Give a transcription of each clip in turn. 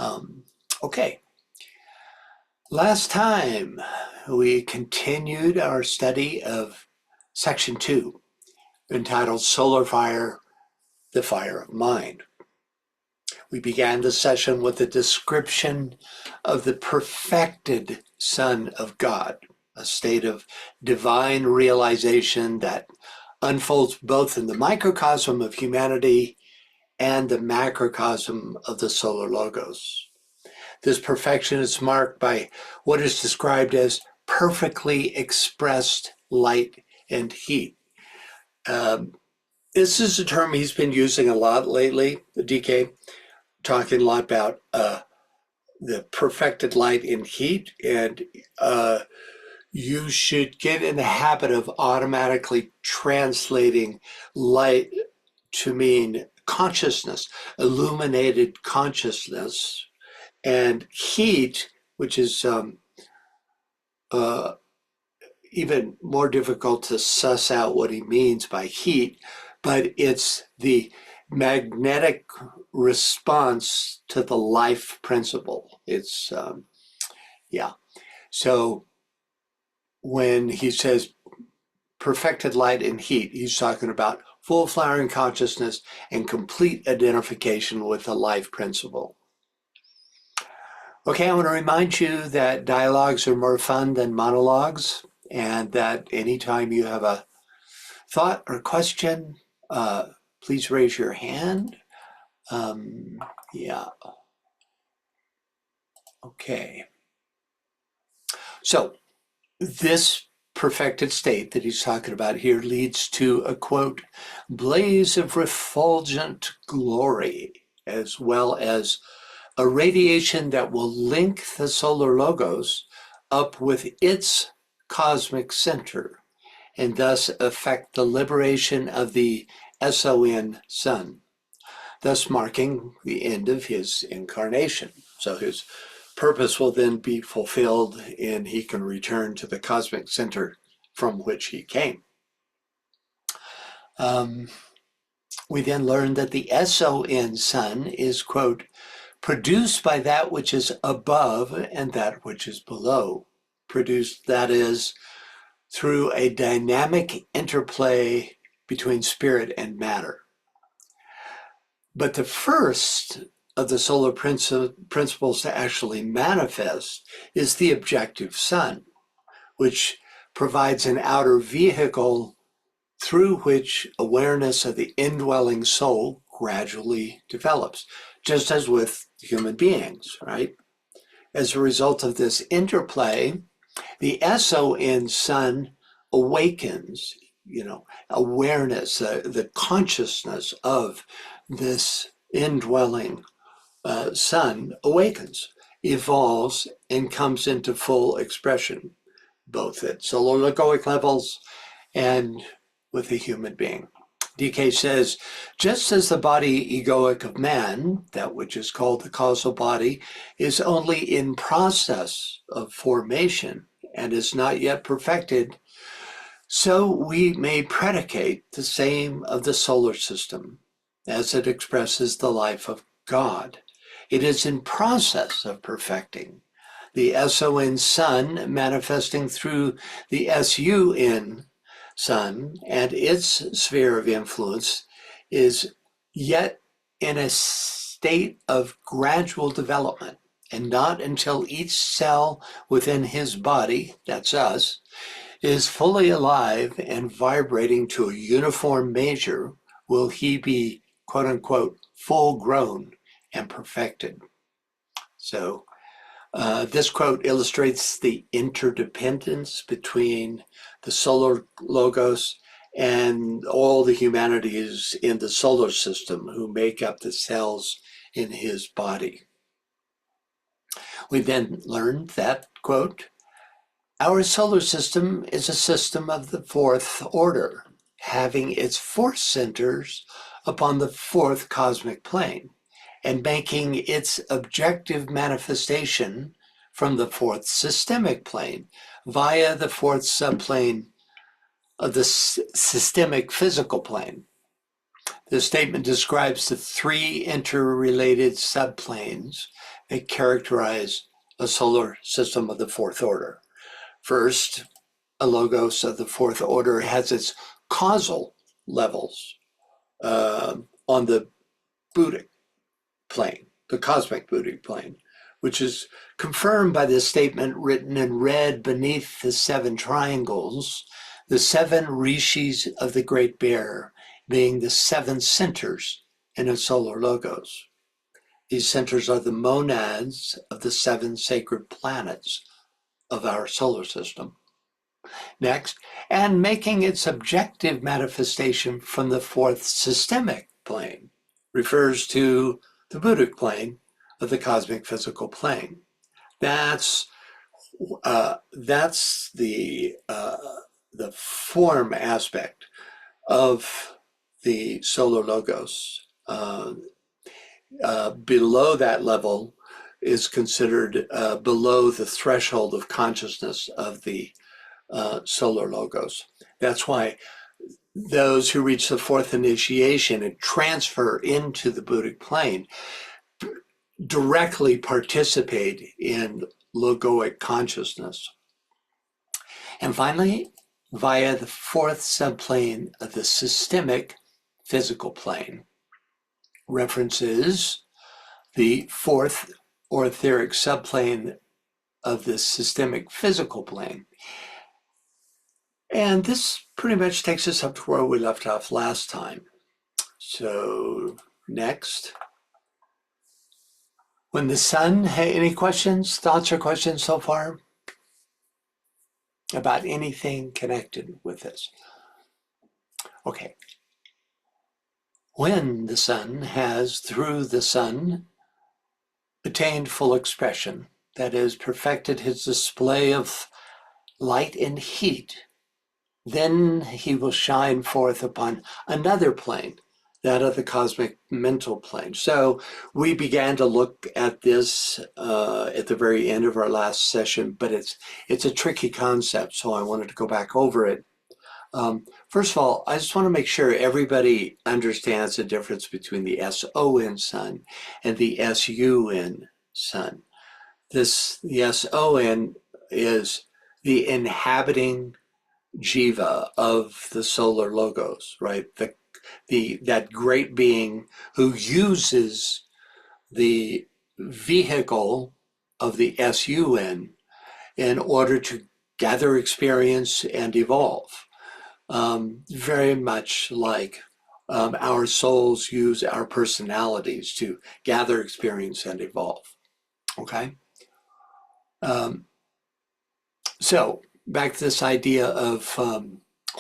Okay, last time we continued our study of section 2, entitled Solar Fire, the Fire of Mind. We began the session with a description of the perfected Son of God, a state of divine realization that unfolds both in the microcosm of humanity and the macrocosm of the solar logos. This perfection is marked by what is described as perfectly expressed light and heat. This is a term he's been using a lot lately, DK, talking a lot about the perfected light and heat, and you should get in the habit of automatically translating light to mean consciousness, illuminated consciousness, and heat, which is even more difficult to suss out what he means by heat, but it's the magnetic response to the life principle. It's, yeah. So when he says perfected light and heat, he's talking about full flowering consciousness and complete identification with the life principle. Okay, I want to remind you that dialogues are more fun than monologues, and that anytime you have a thought or question, please raise your hand. Yeah. Okay. So this perfected state that he's talking about here leads to a, quote, blaze of refulgent glory, as well as a radiation that will link the solar logos up with its cosmic center and thus affect the liberation of the SON Son, thus marking the end of his incarnation. So his purpose will then be fulfilled and he can return to the cosmic center from which he came. We then learned that the SON Son is, quote, produced by that which is above and that which is below. Produced, that is, through a dynamic interplay between spirit and matter. But the first of the solar principles to actually manifest is the objective sun, which provides an outer vehicle through which awareness of the indwelling soul gradually develops, just as with human beings, right? As a result of this interplay, the SON Son awakens, awareness, the consciousness of this indwelling Son awakens, evolves, and comes into full expression, both at solar egoic levels and with a human being. DK says, just as the body egoic of man, that which is called the causal body, is only in process of formation and is not yet perfected, so we may predicate the same of the solar system as it expresses the life of God. It is in process of perfecting. The SON Son manifesting through the SUN Son and its sphere of influence is yet in a state of gradual development, and not until each cell within his body, that's us, is fully alive and vibrating to a uniform measure will he be, quote unquote, full grown and perfected. So this quote illustrates the interdependence between the solar logos and all the humanities in the solar system who make up the cells in his body. We then learned that, quote, our solar system is a system of the fourth order, having its four centers upon the fourth cosmic plane, and making its objective manifestation from the fourth systemic plane via the fourth subplane of the systemic physical plane. The statement describes the three interrelated subplanes that characterize a solar system of the fourth order. First, a logos of the fourth order has its causal levels on the Buddhic plane, the cosmic Buddhic plane, which is confirmed by the statement written in red beneath the seven triangles, the seven rishis of the Great Bear being the seven centers in a solar logos. These centers are the monads of the seven sacred planets of our solar system. Next, and making its objective manifestation from the fourth systemic plane, refers to the Buddhic plane of the cosmic physical plane. That's the form aspect of the solar logos. Below that level is considered below the threshold of consciousness of the solar logos. That's why those who reach the fourth initiation and transfer into the Buddhic plane directly participate in logoic consciousness. And finally, via the fourth subplane of the systemic physical plane, references the fourth or etheric subplane of the systemic physical plane. And this pretty much takes us up to where we left off last time. So next, when the sun, hey, any questions, thoughts or questions so far about anything connected with this? Okay. When the sun has, through the sun, attained full expression, that is, perfected his display of light and heat, then he will shine forth upon another plane, that of the cosmic mental plane. So we began to look at this at the very end of our last session, but it's a tricky concept, so I wanted to go back over it. First of all, I just want to make sure everybody understands the difference between the SON sun and the SUN sun. The SON is the inhabiting jiva of the solar logos, right? That great being who uses the vehicle of the SUN in order to gather experience and evolve. Very much like our souls use our personalities to gather experience and evolve. Okay? So back to this idea of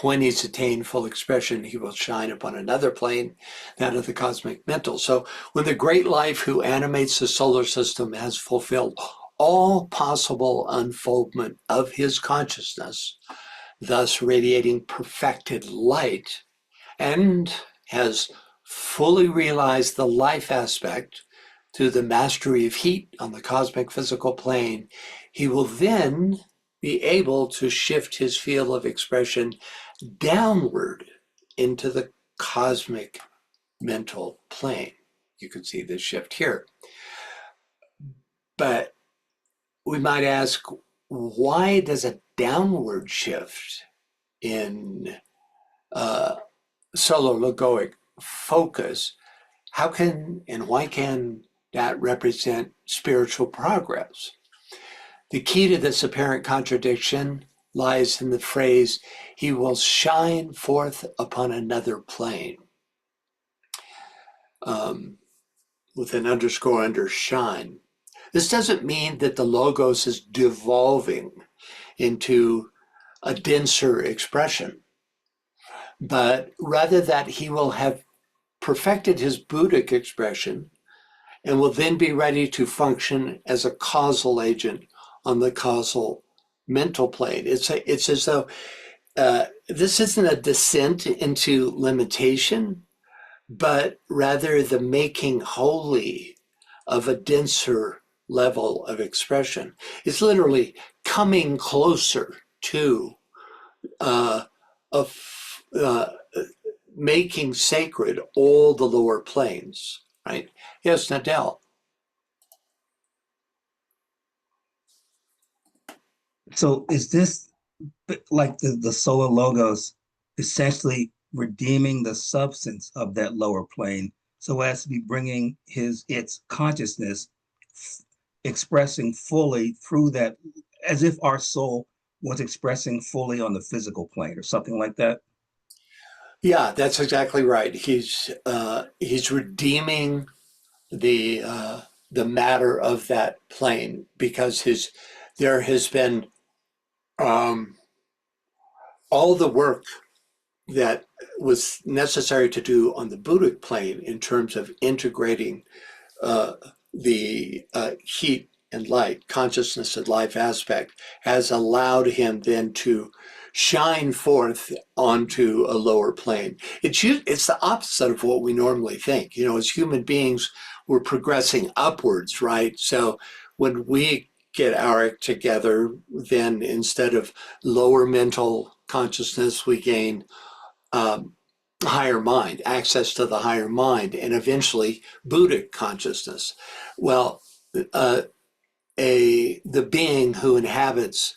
when he's attained full expression, he will shine upon another plane, that of the cosmic mental. So when the great life who animates the solar system has fulfilled all possible unfoldment of his consciousness, thus radiating perfected light, and has fully realized the life aspect through the mastery of heat on the cosmic physical plane, he will then be able to shift his field of expression downward into the cosmic mental plane. You can see this shift here. But we might ask, why does a downward shift in solar logoic focus, how can and why can that represent spiritual progress? The key to this apparent contradiction lies in the phrase, he will shine forth upon another plane, with an underscore under shine. This doesn't mean that the logos is devolving into a denser expression, but rather that he will have perfected his Buddhic expression and will then be ready to function as a causal agent on the causal mental plane. It's as though this isn't a descent into limitation, but rather the making wholly of a denser level of expression. It's literally coming closer to making sacred all the lower planes, right? Yes, Nadell. So is this like the solar logos essentially redeeming the substance of that lower plane so as to be bringing its consciousness expressing fully through that, as if our soul was expressing fully on the physical plane or something like that? Yeah, that's exactly right. He's redeeming the matter of that plane because there has been um, all the work that was necessary to do on the Buddhic plane in terms of integrating uh, the heat and light, consciousness and life aspect has allowed him then to shine forth onto a lower plane. It's the opposite of what we normally think. You know, as human beings, we're progressing upwards, right? So when we get our act together, then instead of lower mental consciousness, we gain um, higher mind, access to the higher mind, and eventually Buddhic consciousness. Well, uh, the being who inhabits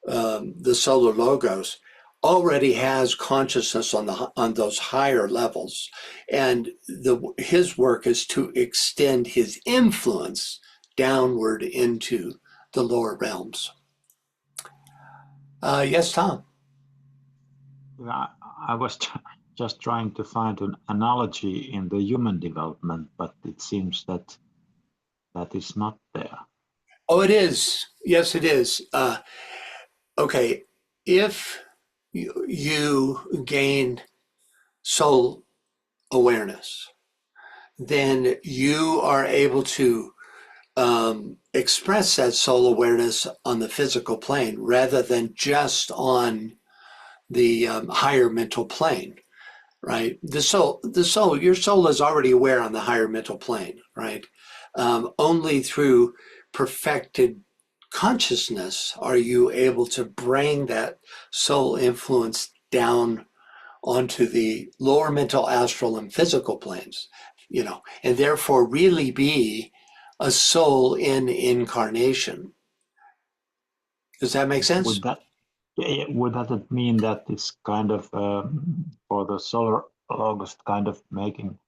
the solar logos already has consciousness on those higher levels, and his work is to extend his influence downward into the lower realms. Yes, Tom. I, I was just trying to find an analogy in the human development, but it seems that that is not there. Oh, it is. Yes, it is. Okay, if you gain soul awareness, then you are able to express that soul awareness on the physical plane rather than just on the higher mental plane, right? Your soul is already aware on the higher mental plane, right? Only through perfected consciousness are you able to bring that soul influence down onto the lower mental, astral, and physical planes, you know, and therefore really be a soul in incarnation. Does that make sense? Would that would that mean that it's kind of for the solar logos kind of making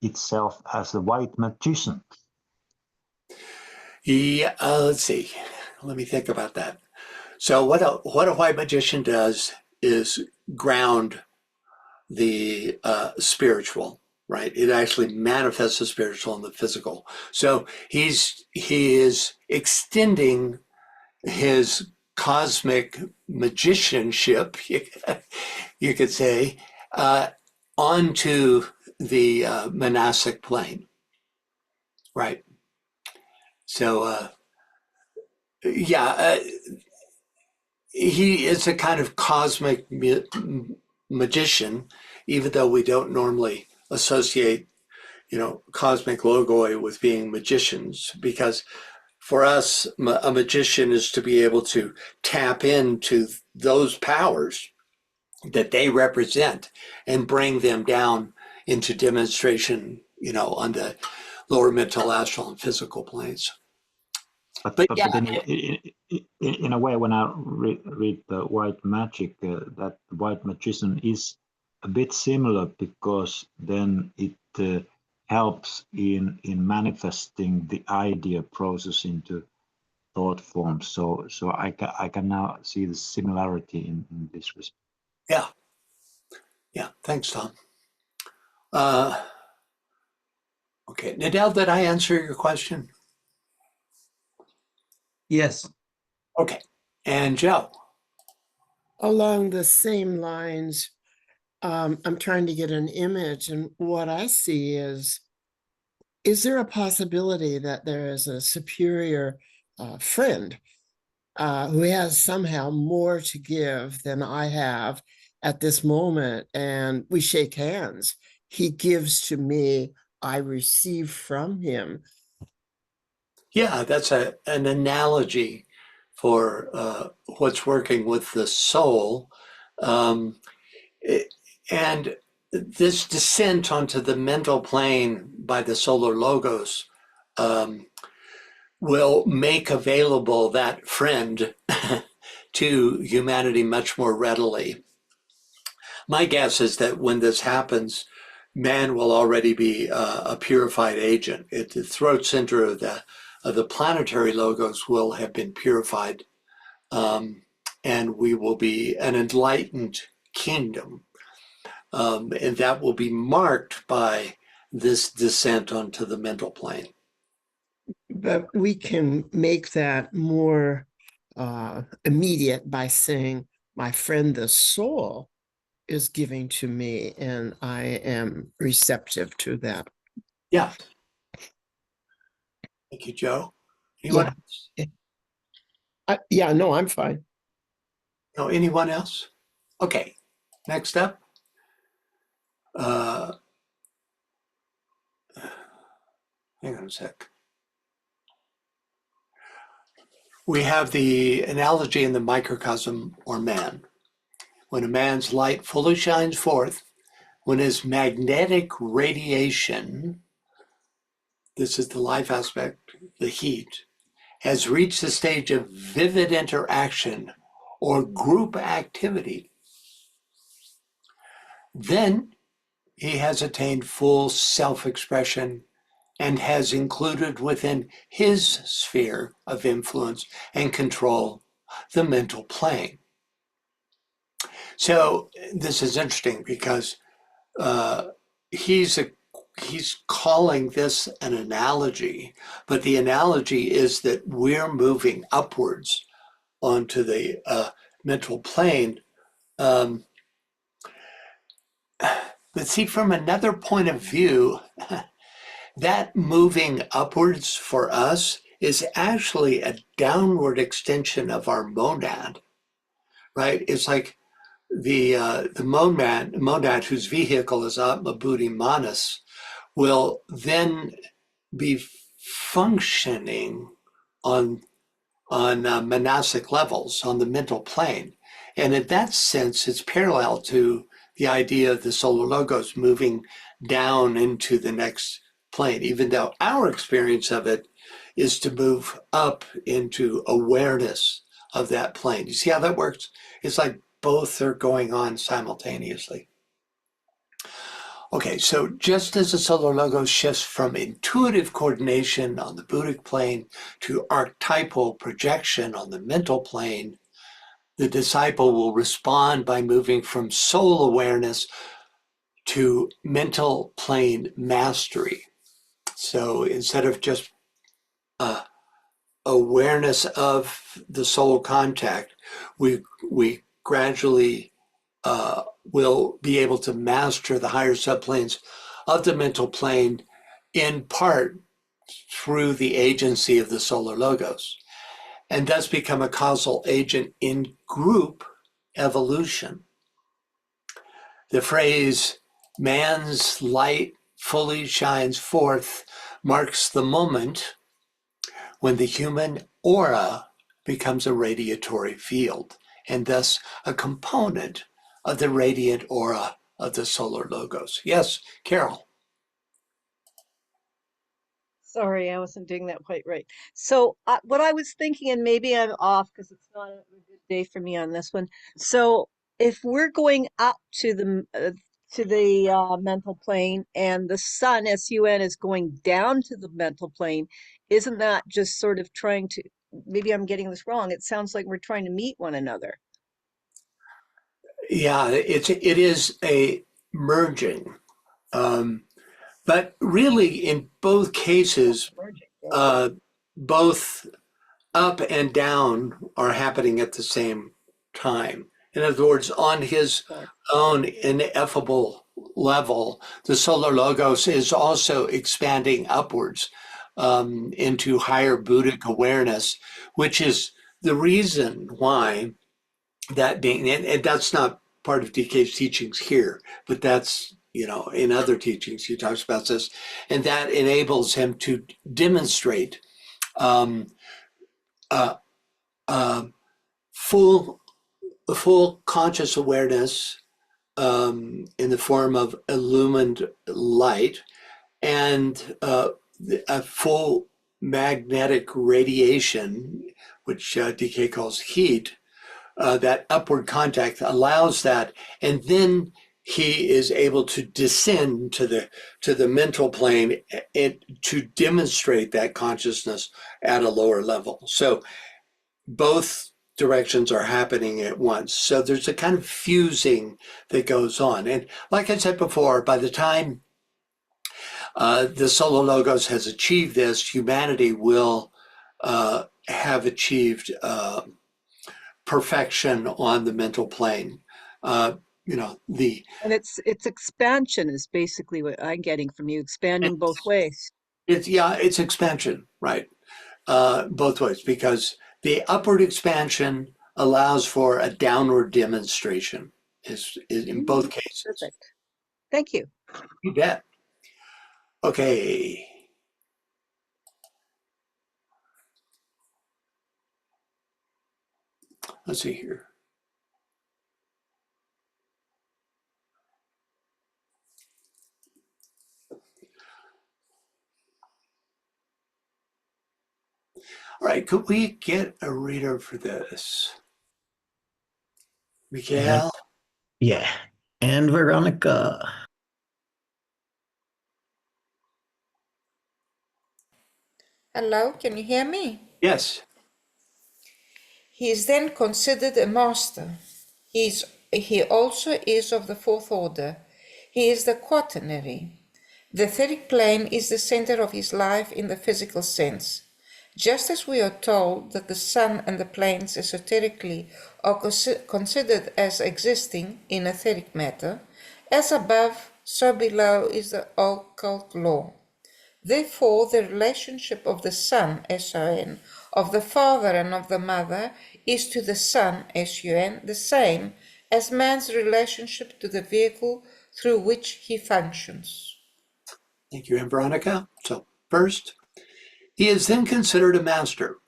itself as a white magician? Yeah, let's see. Let me think about that. So what a white magician does is ground the spiritual, right? It actually manifests the spiritual and the physical. So he is extending his cosmic magicianship, you could say, uh, onto the monastic plane, right? So yeah, he is a kind of cosmic magician, even though we don't normally associate, you know, cosmic logoi with being magicians, because for us, a magician is to be able to tap into those powers that they represent and bring them down into demonstration, you know, on the lower mental, astral, and physical planes. But But but, yeah, but in a way, when I read the white magic, that white magician is a bit similar because then it helps in manifesting the idea process into thought form. So I can now see the similarity in this respect. yeah, yeah. Thanks, Tom. Uh, okay, Nadell, did I answer your question? Yes. Okay, and Joe. Along the same lines, I'm trying to get an image, and what I see is there a possibility that there is a superior friend who has somehow more to give than I have at this moment, and we shake hands. He gives to me, I receive from him. Yeah, that's an analogy for what's working with the soul. Um, it, and this descent onto the mental plane by the solar logos will make available that friend to humanity much more readily. My guess is that when this happens, man will already be a purified agent. The throat center of the planetary logos will have been purified, and we will be an enlightened kingdom. And that will be marked by this descent onto the mental plane. But we can make that more immediate by saying, my friend, the soul, is giving to me, and I am receptive to that. Yeah. Thank you, Joe. Anyone else? Yeah, no, I'm fine. No, anyone else? Okay, next up. Hang on a sec. We have the analogy in the microcosm or man. When a man's light fully shines forth, when his magnetic radiation, this is the life aspect, the heat, has reached the stage of vivid interaction or group activity, then he has attained full self-expression and has included within his sphere of influence and control the mental plane. So this is interesting because he's calling this an analogy, but the analogy is that we're moving upwards onto the mental plane. But see, from another point of view, that moving upwards for us is actually a downward extension of our monad, right? It's like the monad whose vehicle is Atma Buddhi Manas will then be functioning on manasic levels, on the mental plane. And in that sense, it's parallel to the idea of the solar logos moving down into the next plane, even though our experience of it is to move up into awareness of that plane. You see how that works? It's like both are going on simultaneously. Okay, so just as the solar logos shifts from intuitive coordination on the Buddhic plane to archetypal projection on the mental plane, the disciple will respond by moving from soul awareness to mental plane mastery. So instead of just awareness of the soul contact, we gradually will be able to master the higher subplanes of the mental plane, in part through the agency of the solar logos, and thus become a causal agent in group evolution. The phrase, man's light fully shines forth, marks the moment when the human aura becomes a radiatory field, and thus a component of the radiant aura of the solar logos. Yes, Carol. Sorry, I wasn't doing that quite right. So what I was thinking, and maybe I'm off because it's not a good day for me on this one. So if we're going up to the mental plane, and the sun, SUN, is going down to the mental plane, isn't that just sort of trying to? Maybe I'm getting this wrong. It sounds like we're trying to meet one another. Yeah, it is a merging. But really, in both cases, Merging. Yeah. both up and down are happening at the same time. In other words, on his Sorry. own ineffable level, the solar logos is also expanding upwards into higher Buddhic awareness, which is the reason why that being, and that's not part of DK's teachings here, but that's, in other teachings, he talks about this, and that enables him to demonstrate um, uh, uh, full conscious awareness in the form of illumined light and a full magnetic radiation, which DK calls heat. That upward contact allows that, and then he is able to descend to the mental plane and to demonstrate that consciousness at a lower level. So both directions are happening at once. So there's a kind of fusing that goes on. And like I said before, by the time the Solar Logos has achieved this, humanity will have achieved perfection on the mental plane. And its expansion is basically what I'm getting from you, expanding both ways. It's expansion, right? Both ways, because the upward expansion allows for a downward demonstration is in both cases. Perfect. Thank you. You bet. Okay. Let's see here. All right, could we get a reader for this? Mikhail? Yeah. And Veronica. Hello, can you hear me? Yes. He is then considered a master. He also is of the fourth order. He is the quaternary. The etheric plane is the center of his life in the physical sense. Just as we are told that the sun and the planes esoterically are considered as existing in etheric matter, as above, so below is the occult law. Therefore, the relationship of the Son, S-O-N, of the Father and of the Mother is to the Son, S-U-N, the same as man's relationship to the vehicle through which he functions. Thank you, and Veronica. So first, he is then considered a master.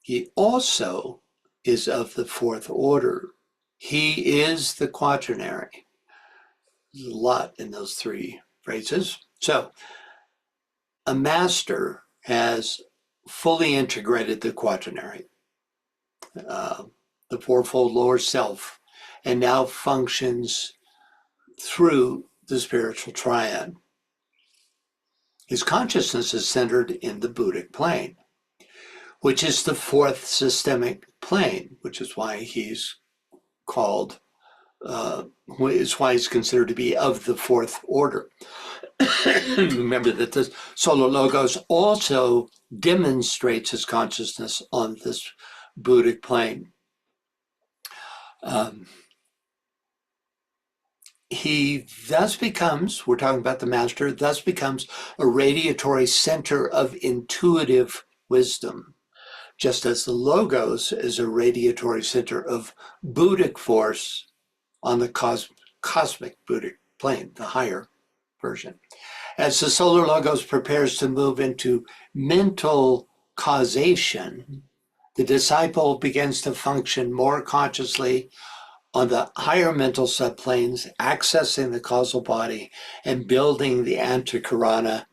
He also is of the fourth order. He is the quaternary. There's a lot in those three phrases. So a master has fully integrated the quaternary, the fourfold lower self, and now functions through the spiritual triad. His consciousness is centered in the Buddhic plane, which is the systemic plane, which is why he's called, is why he's considered to be of the fourth order. Remember that the Solar Logos also demonstrates his consciousness on this Buddhic plane. He thus becomes, we're talking about the master, thus becomes a radiatory center of intuitive wisdom, just as the Logos is a radiatory center of Buddhic force on the cosmic Buddhic plane, the higher version. As the Solar Logos prepares to move into mental causation, the disciple begins to function more consciously on the higher mental subplanes, accessing the causal body and building the antikarana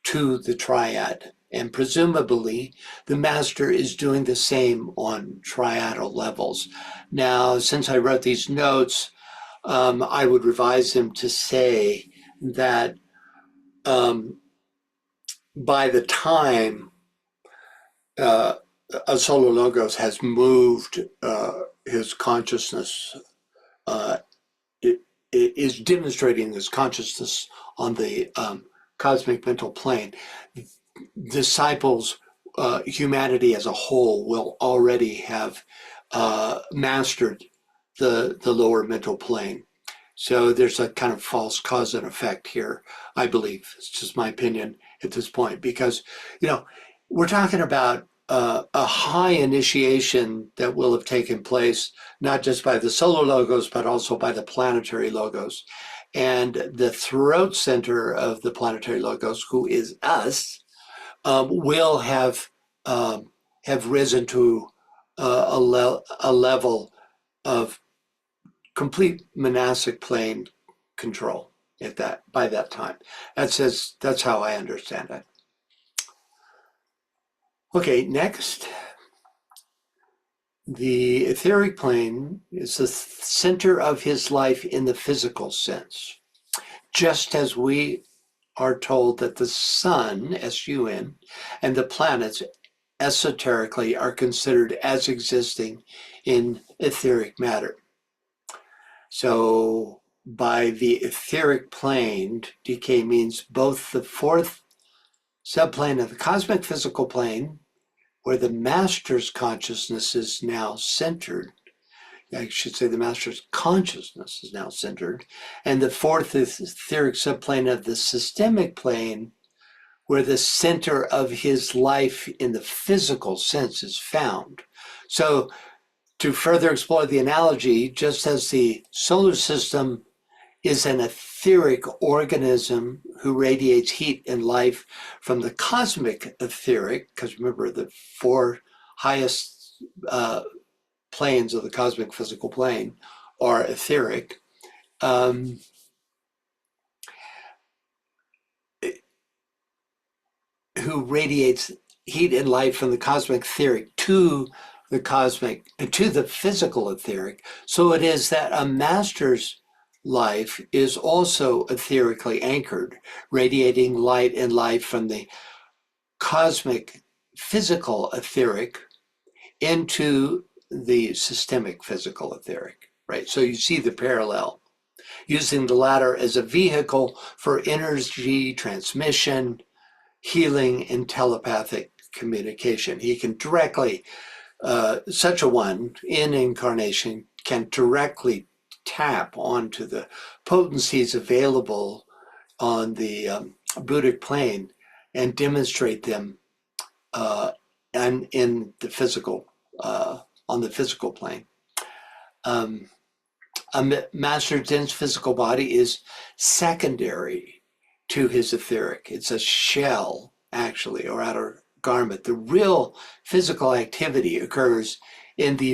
to the triad. And presumably, the master is doing the same on triadal levels. Now, since I wrote these notes, I would revise him to say that by the time a Solar Logos has moved his consciousness, it is demonstrating his consciousness on the cosmic mental plane. Disciples, humanity as a whole, will already have mastered the lower mental plane. So there's a kind of false cause and effect here, I believe. It's just my opinion at this point, because, we're talking about a high initiation that will have taken place, not just by the Solar Logos, but also by the planetary Logos. And the throat center of the planetary Logos, who is us, will have risen to a level of complete monastic plane control by that time. That's how I understand it. Okay, next. The etheric plane is the center of his life in the physical sense, just as we are told that the sun, S-U-N, and the planets esoterically are considered as existing in etheric matter. So by the etheric plane, decay means both the fourth subplane of the cosmic physical plane, where the master's consciousness is now centered. I should say the master's consciousness is now centered. And the fourth etheric subplane of the systemic plane, where the center of his life in the physical sense is found. So to further explore the analogy, just as the solar system is an etheric organism who radiates heat and life from the cosmic etheric, because remember the four highest planes of the cosmic physical plane are etheric. Who radiates heat and light from the cosmic etheric to the physical etheric. So it is that a master's life is also etherically anchored, radiating light and life from the cosmic physical etheric into the systemic physical etheric, right? So you see the parallel, using the latter as a vehicle for energy transmission, healing, and telepathic communication. He can directly, such a one in incarnation can directly tap onto the potencies available on the Buddhic plane and demonstrate them and in the physical, on the physical plane. A master's dense physical body is secondary to his etheric. It's a shell, actually, or outer garment. The real physical activity occurs in the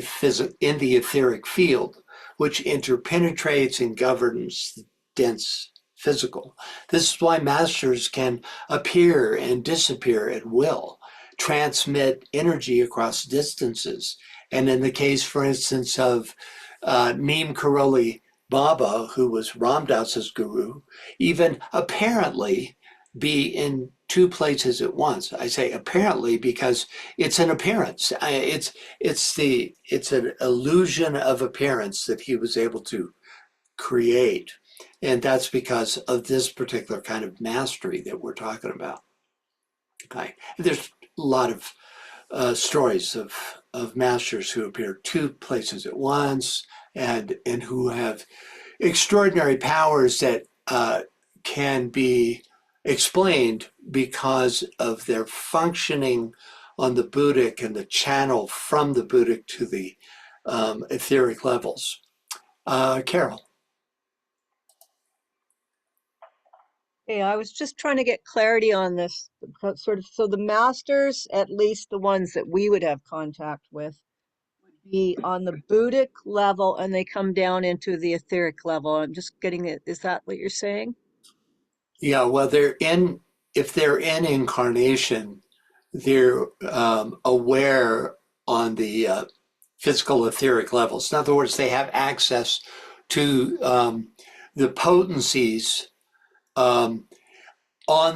etheric field, which interpenetrates and governs the dense physical. This is why masters can appear and disappear at will, transmit energy across distances. And in the case, for instance, of Neem Karoli Baba, who was Ram Dass's guru, even apparently be in two places at once. I say apparently because it's an appearance. It's an illusion of appearance that he was able to create. And that's because of this particular kind of mastery that we're talking about. Okay. There's a lot of stories of masters who appear two places at once and who have extraordinary powers that can be explained because of their functioning on the Buddhic and the channel from the Buddhic to the etheric levels. Carol. Hey, I was just trying to get clarity on this sort of. So the masters, at least the ones that we would have contact with, would be on the Buddhic level, and they come down into the etheric level. I'm just getting it. Is that what you're saying? Yeah, well, if they're in incarnation, they're aware on the physical etheric levels. In other words, they have access to the potencies on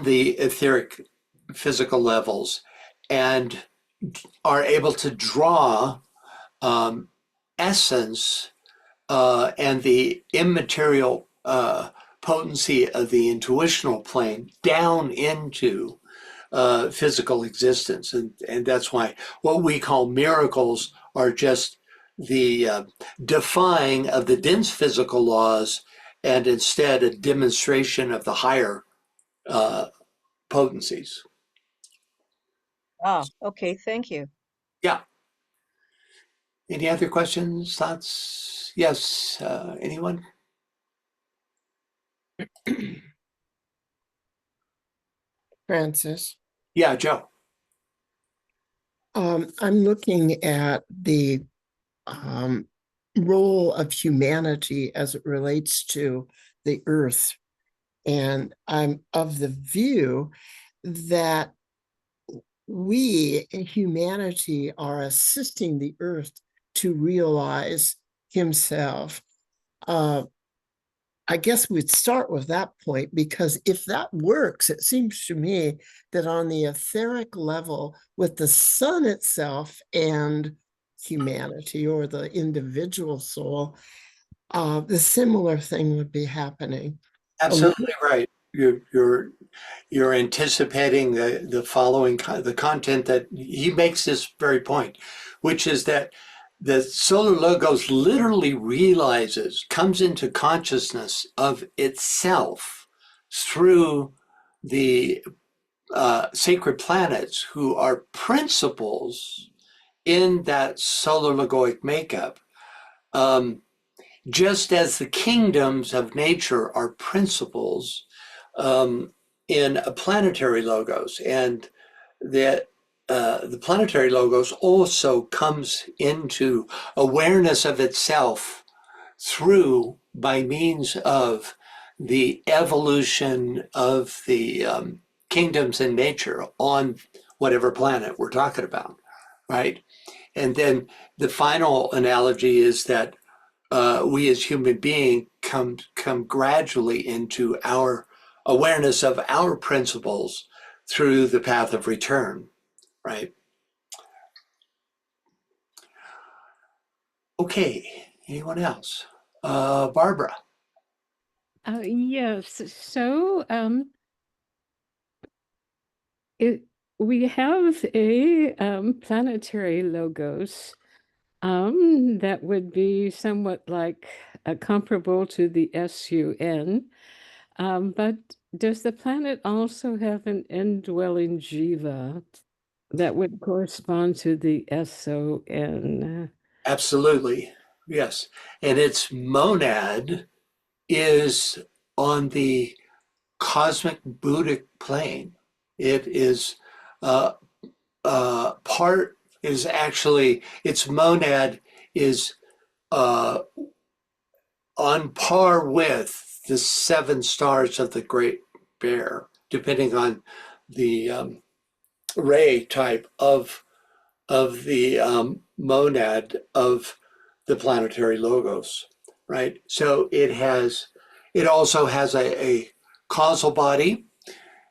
the etheric physical levels and are able to draw essence and the immaterial potency of the intuitional plane down into physical existence. And that's why what we call miracles are just the defying of the dense physical laws and instead a demonstration of the higher potencies. Ah, okay, thank you. Yeah. Any other questions, thoughts? Yes, anyone? Francis, Yeah, Joe. I'm looking at the role of humanity as it relates to the earth. And I'm of the view that we, humanity, are assisting the earth to realize himself. I guess we'd start with that point, because if that works, it seems to me that on the etheric level, with the sun itself and humanity or the individual soul, the similar thing would be happening. Absolutely right. You're anticipating the following the content that he makes this very point, which is that the solar logos literally realizes, comes into consciousness of itself through the sacred planets, who are principles in that solar logoic makeup. Just as the kingdoms of nature are principles in a planetary logos, and that the planetary logos also comes into awareness of itself through, by means of the evolution of the kingdoms in nature on whatever planet we're talking about, right? And then the final analogy is that we as human beings come gradually into our awareness of our principles through the path of return, right? Okay, anyone else? Barbara. Yes. So we have a planetary logos that would be somewhat like comparable to the SUN. But does the planet also have an indwelling jiva that would correspond to the SON? Absolutely, yes. And its monad is on the cosmic Buddhic plane. It is part is actually, its monad is on par with the 7 stars of the Great Bear, depending on the ray type of the monad of the planetary logos, right? So it also has a causal body,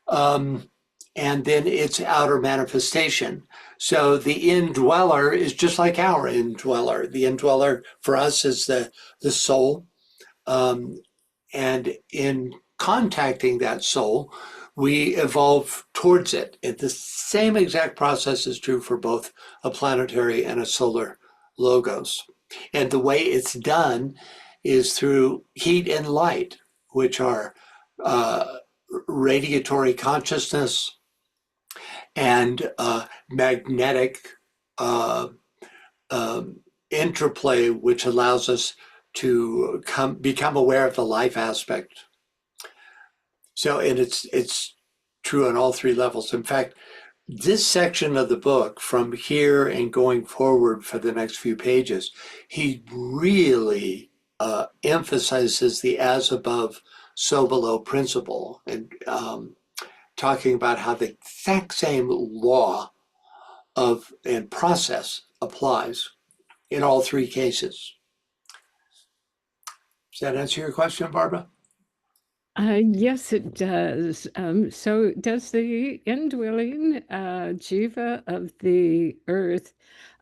and then its outer manifestation. So the indweller is just like our indweller. The indweller for us is the soul. And in contacting that soul, we evolve towards it. The same exact process is true for both a planetary and a solar logos. And the way it's done is through heat and light, which are radiatory consciousness and magnetic interplay, which allows us to become aware of the life aspect. So, and it's true on all 3 levels. In fact, this section of the book, from here and going forward for the next few pages, he really emphasizes the as above, so below principle, and talking about how the exact same law of and process applies in all 3 cases. Does that answer your question, Barbara? Yes, it does. So does the indwelling jiva of the earth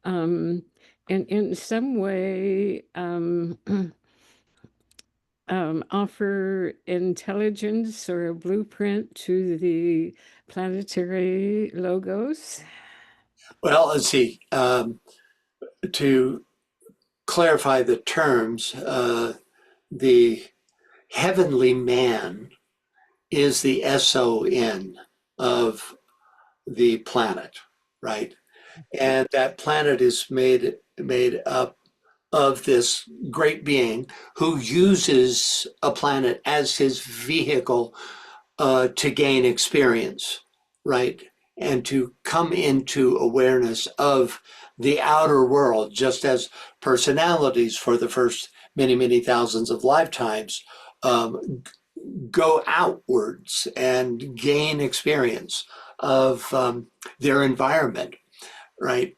in some way offer intelligence or a blueprint to the planetary logos? Well, let's see. To clarify the terms, the heavenly man is the SON of the planet, right? And that planet is made up of this great being who uses a planet as his vehicle to gain experience, right? And to come into awareness of the outer world, just as personalities for the first many, many thousands of lifetimes go outwards and gain experience of their environment, right?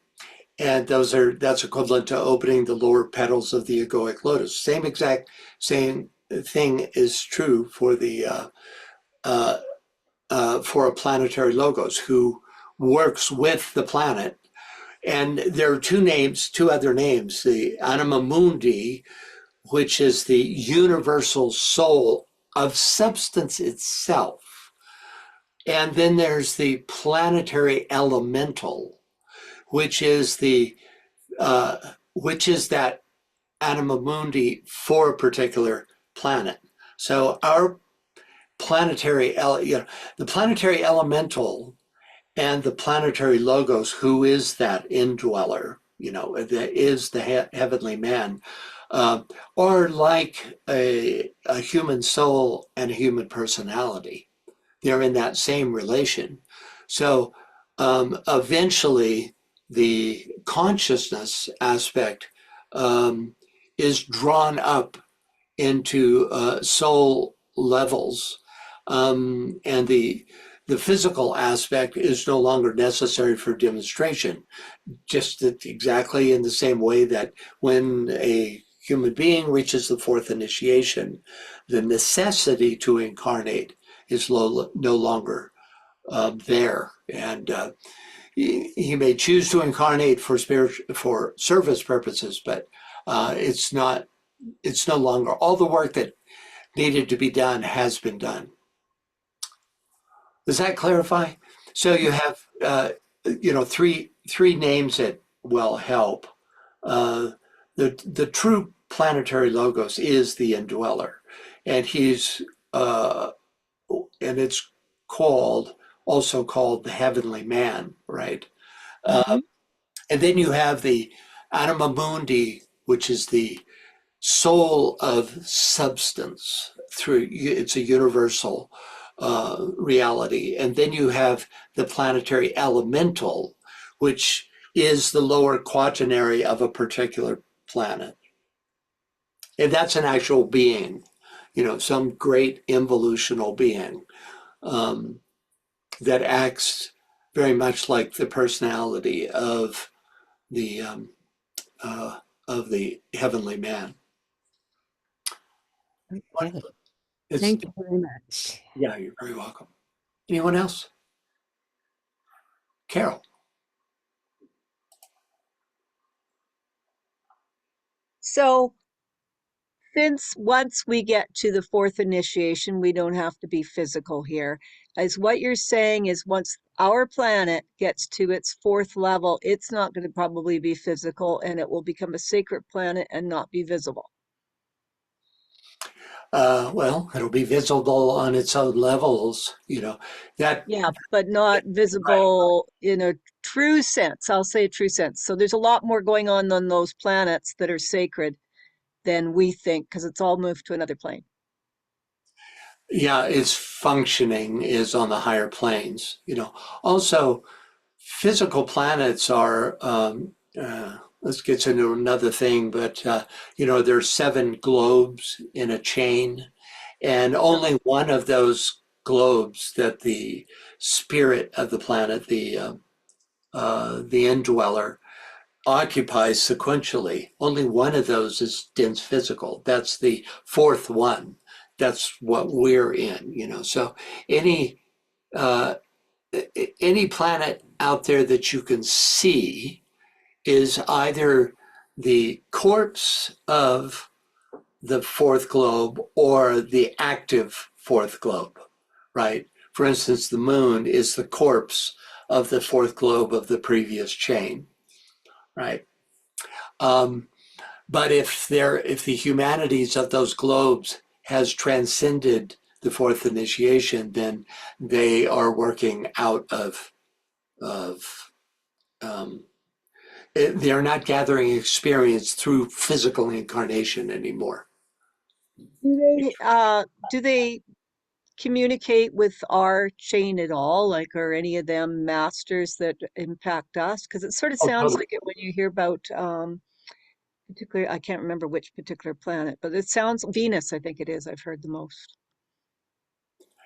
And that's equivalent to opening the lower petals of the egoic lotus. Same thing is true for for a planetary logos who works with the planet. And there are two other names, the anima mundi, which is the universal soul of substance itself. And then there's the planetary elemental, which is that anima mundi for a particular planet. So our the planetary elemental and the planetary logos, who is that indweller, that is the heavenly man, are like a human soul and a human personality. They're in that same relation. So eventually, the consciousness aspect is drawn up into soul levels, and the physical aspect is no longer necessary for demonstration. Just exactly in the same way that when a human being reaches the fourth initiation, the necessity to incarnate is no longer there, and he may choose to incarnate for service purposes, but it's no longer. All the work that needed to be done has been done. Does that clarify? So you have three names that will help. The true planetary logos is the indweller, and he's and it's also called the heavenly man, right? And then you have the anima mundi, which is the soul of substance. It's a universal reality. And then you have the planetary elemental, which is the lower quaternary of a particular planet. And that's an actual being, some great involutional being that acts very much like the personality of the heavenly man. Okay. Thank you very much. Yeah, you're very welcome. Anyone else? Carol. So since once we get to the fourth initiation, we don't have to be physical here. As what you're saying is once our planet gets to its fourth level, it's not going to probably be physical and it will become a sacred planet and not be visible. Well, it'll be visible on its own levels, that. Yeah, but not visible in a true sense. I'll say a true sense. So there's a lot more going on those planets that are sacred than we think because it's all moved to another plane. Yeah, its functioning is on the higher planes, Also, physical planets are, let's get into another thing, but, there's 7 globes in a chain, and only one of those globes that the spirit of the planet, the indweller, occupies sequentially. Only one of those is dense physical. That's the fourth one. That's what we're in, So any planet out there that you can see is either the corpse of the fourth globe or the active fourth globe, right? For instance, the moon is the corpse of the fourth globe of the previous chain, right? But if the humanities of those globes has transcended the fourth initiation, then they are working out of they are not gathering experience through physical incarnation anymore. Do they communicate with our chain at all? Like, are any of them masters that impact us? Because it sort of Oh, sounds totally. like it when you hear about particularly, I can't remember which particular planet, but it sounds Venus, I think it is. I've heard the most.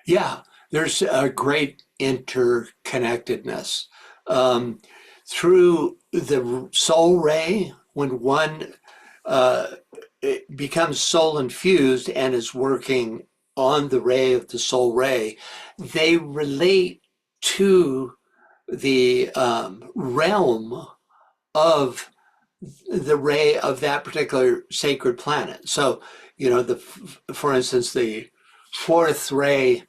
Yeah, there's a great interconnectedness. Um, Through the soul ray, when one it becomes soul infused and is working on the ray of the soul ray, they relate to the realm of the ray of that particular sacred planet. So, for instance, the fourth ray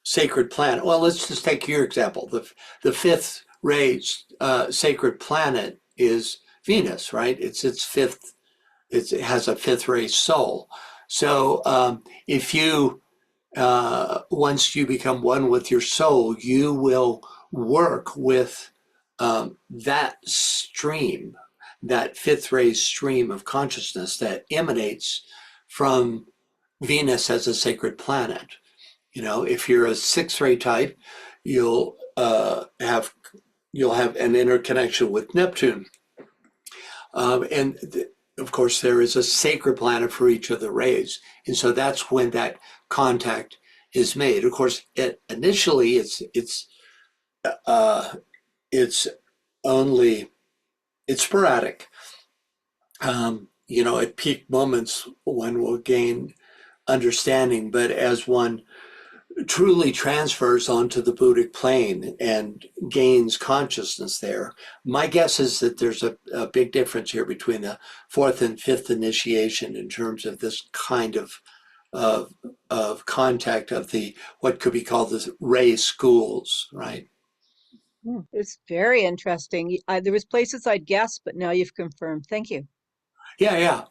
sacred planet. Well, let's just take your example. The fifth ray sacred planet is Venus, right? It's its fifth. It has a fifth ray soul. So if you once you become one with your soul, you will work with that stream, that fifth ray stream of consciousness that emanates from Venus as a sacred planet. If you're a sixth ray type, you'll have an interconnection with Neptune, of course there is a sacred planet for each of the rays, and so that's when that contact is made. Of course, initially it's sporadic. At peak moments, one will gain understanding, but as one truly transfers onto the Buddhic plane and gains consciousness there. My guess is that there's a big difference here between the fourth and fifth initiation in terms of this kind of contact of the what could be called the ray schools, right? It's very interesting. There was places I'd guessed, but now you've confirmed. Thank you. Yeah.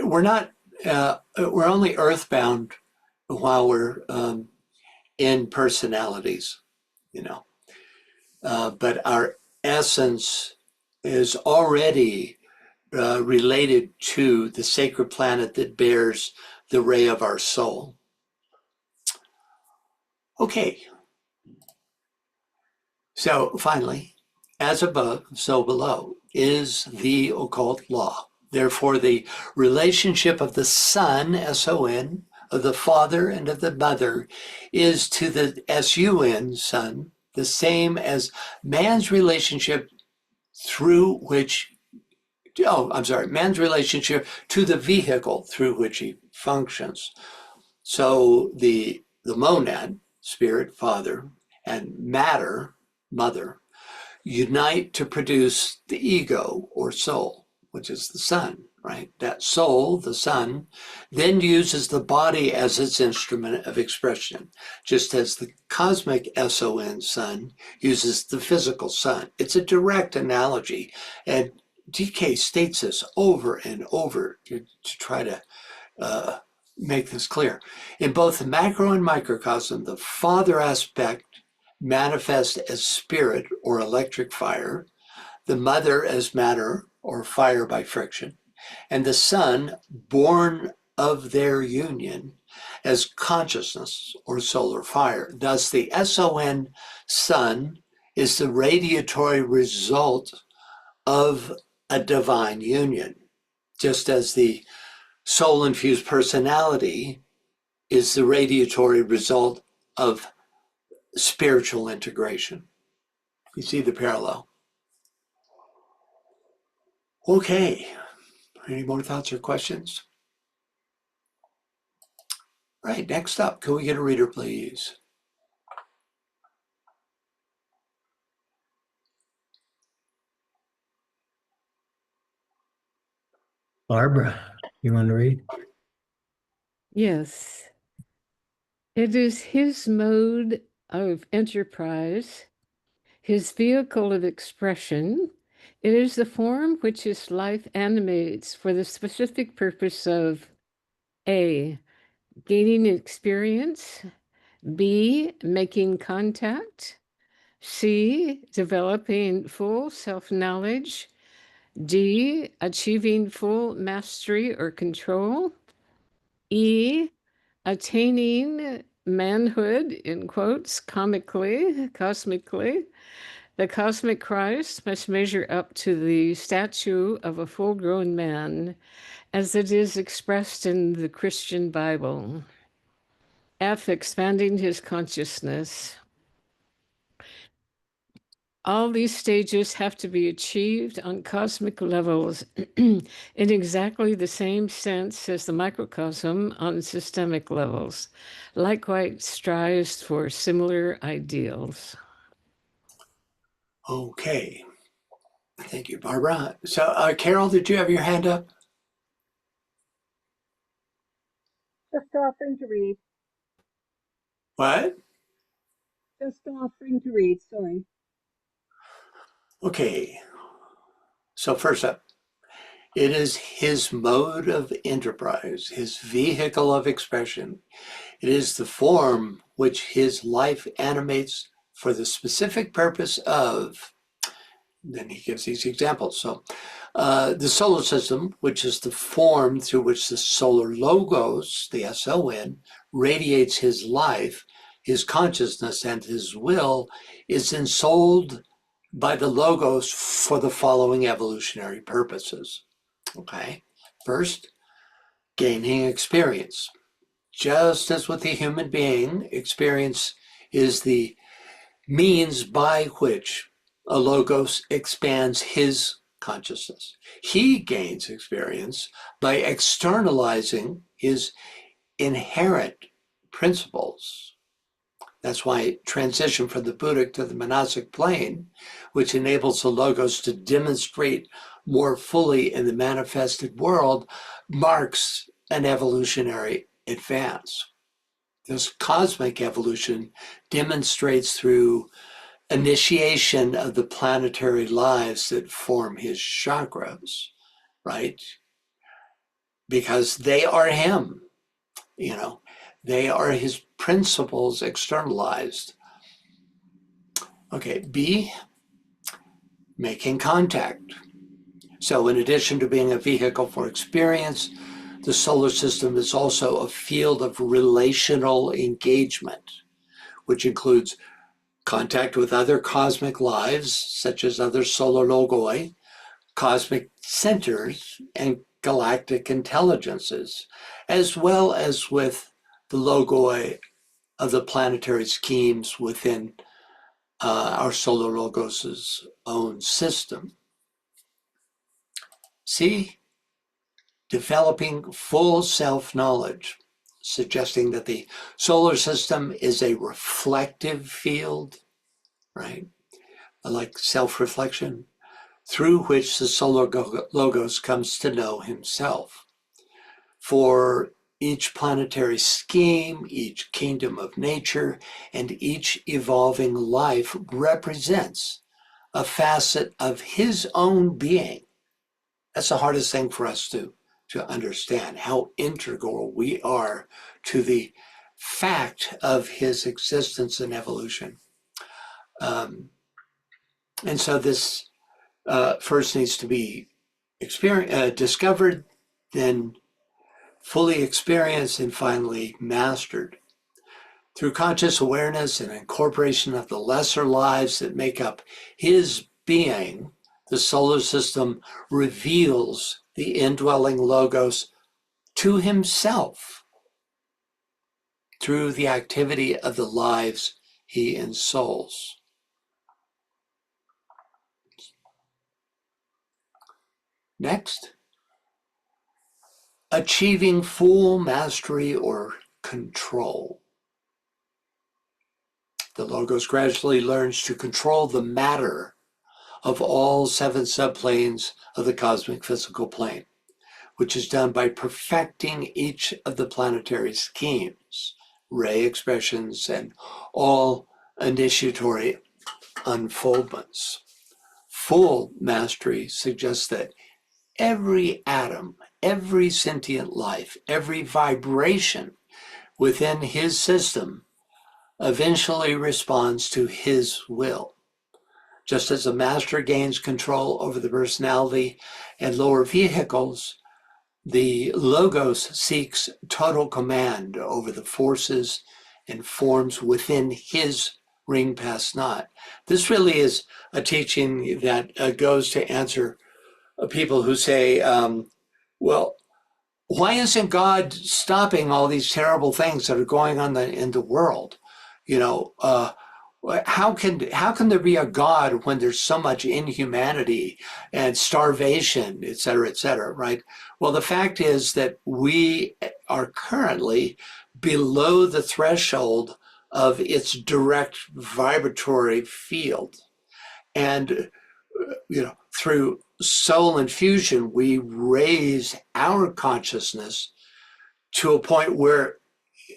We're only earthbound while we're in personalities, but our essence is already related to the sacred planet that bears the ray of our soul. Okay. So finally, as above, so below is the occult law. Therefore, the relationship of the Son, S-O-N, of the Father and of the Mother is to the S-U-N, Son, the same as man's relationship man's relationship to the vehicle through which he functions. So the monad, spirit, father, and matter, mother, unite to produce the ego or soul, which is the Son, right? That soul, the Son, then uses the body as its instrument of expression, just as the cosmic SON Son uses the physical sun. It's a direct analogy, and DK states this over and over to try to make this clear. In both the macro and microcosm, the father aspect manifests as spirit or electric fire, the mother as matter or fire by friction, and the Son, born of their union, as consciousness or solar fire. Thus, the SON Son is the radiatory result of a divine union, just as the soul-infused personality is the radiatory result of spiritual integration. You see the parallel? Okay. Any more thoughts or questions? All right, next up, can we get a reader, please? Barbara, you want to read? Yes. It is his mode of enterprise, his vehicle of expression. It is the form which his life animates for the specific purpose of A, gaining experience, B, making contact, C, developing full self-knowledge, D, achieving full mastery or control, E, attaining manhood, in quotes, cosmically, The cosmic Christ must measure up to the stature of a full-grown man, as it is expressed in the Christian Bible. F, expanding his consciousness. All these stages have to be achieved on cosmic levels in exactly the same sense as the microcosm on systemic levels. Likewise strives for similar ideals. Okay. Thank you, Barbara. So, Carol, did you have your hand up? Just offering to read. What? Just offering to read, sorry. Okay. So first up, it is his mode of enterprise, his vehicle of expression. It is the form which his life animates for the specific purpose of, then he gives these examples. So the solar system, which is the form through which the solar logos, the SON, radiates his life, his consciousness, and his will, is ensouled by the logos for the following evolutionary purposes. Okay, first, gaining experience. Just as with the human being, experience is the means by which a logos expands his consciousness. He gains experience by externalizing his inherent principles. That's why transition from the Buddhic to the monastic plane, which enables the logos to demonstrate more fully in the manifested world, marks an evolutionary advance. This cosmic evolution demonstrates through initiation of the planetary lives that form his chakras, right? Because they are him, you know, they are his principles externalized. Okay, B, making contact. So in addition to being a vehicle for experience, the solar system is also a field of relational engagement, which includes contact with other cosmic lives, such as other solar logoi, cosmic centers, and galactic intelligences, as well as with the logoi of the planetary schemes within our solar logos' own system. C, developing full self-knowledge, suggesting that the solar system is a reflective field, right? Like self-reflection, through which the solar logos comes to know himself. For each planetary scheme, each kingdom of nature, and each evolving life represents a facet of his own being. That's the hardest thing for us to understand, how integral we are to the fact of his existence and evolution. And so this first needs to be discovered, then fully experienced, and finally mastered. Through conscious awareness and incorporation of the lesser lives that make up his being, the solar system reveals the indwelling logos to himself through the activity of the lives he ensouls. Next, achieving full mastery or control. The logos gradually learns to control the matter of all 7 subplanes of the cosmic physical plane, which is done by perfecting each of the planetary schemes, ray expressions, and all initiatory unfoldments. Full mastery suggests that every atom, every sentient life, every vibration within his system eventually responds to his will. Just as a master gains control over the personality and lower vehicles, the logos seeks total command over the forces and forms within his ring past not. This really is a teaching that goes to answer people who say, well, why isn't God stopping all these terrible things that are going on in the world? You know, how can there be a God when there's so much inhumanity and starvation, et cetera, right? Well, the fact is that we are currently below the threshold of its direct vibratory field. And, through soul infusion, we raise our consciousness to a point where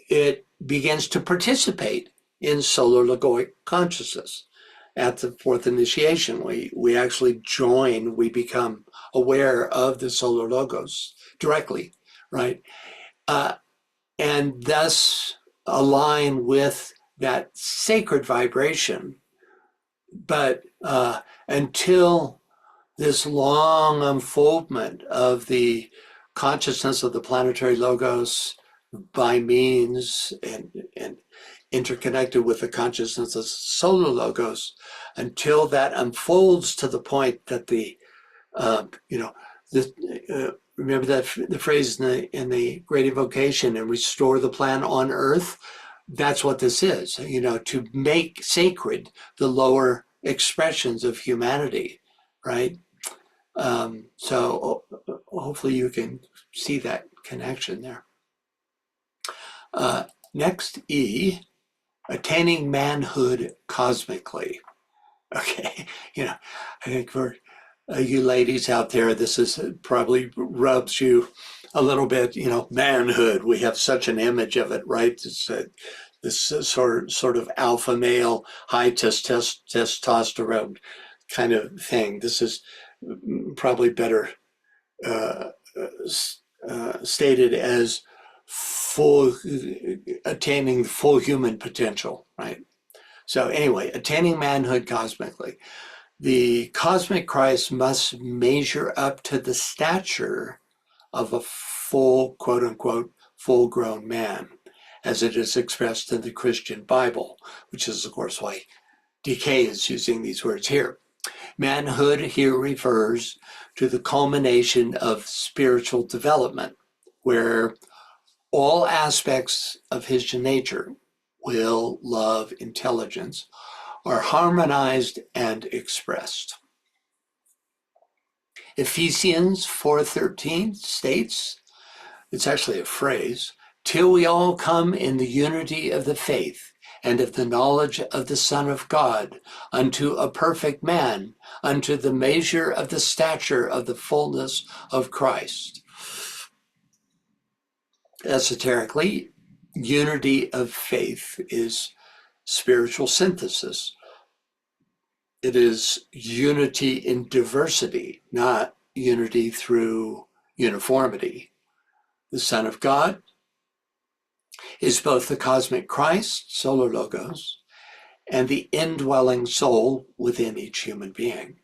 it begins to participate in solar logoic consciousness. At the fourth initiation, we actually join, we become aware of the solar logos directly, right? And thus align with that sacred vibration. But until this long unfoldment of the consciousness of the planetary logos by means and interconnected with the consciousness of solar logos, until that unfolds to the point that remember that the phrase in the Great Invocation, and restore the plan on earth. That's what this is, to make sacred the lower expressions of humanity, right? So hopefully you can see that connection there. Next, E, attaining manhood cosmically. Okay, I think for you ladies out there, this is probably rubs you a little bit, manhood. We have such an image of it, right? It's this sort of alpha male, high testosterone kind of thing. This is probably better stated as attaining full human potential, right? So anyway, attaining manhood cosmically. The cosmic Christ must measure up to the stature of a full, quote unquote, full grown man, as it is expressed in the Christian Bible, which is, of course, why DK is using these words here. Manhood here refers to the culmination of spiritual development, where all aspects of his nature, will, love, intelligence, are harmonized and expressed. Ephesians 4:13 states, it's actually a phrase, till we all come in the unity of the faith and of the knowledge of the Son of God, unto a perfect man, unto the measure of the stature of the fullness of Christ. Esoterically, unity of faith is spiritual synthesis. It is unity in diversity, not unity through uniformity. The Son of God is both the cosmic Christ, solar logos, and the indwelling soul within each human being.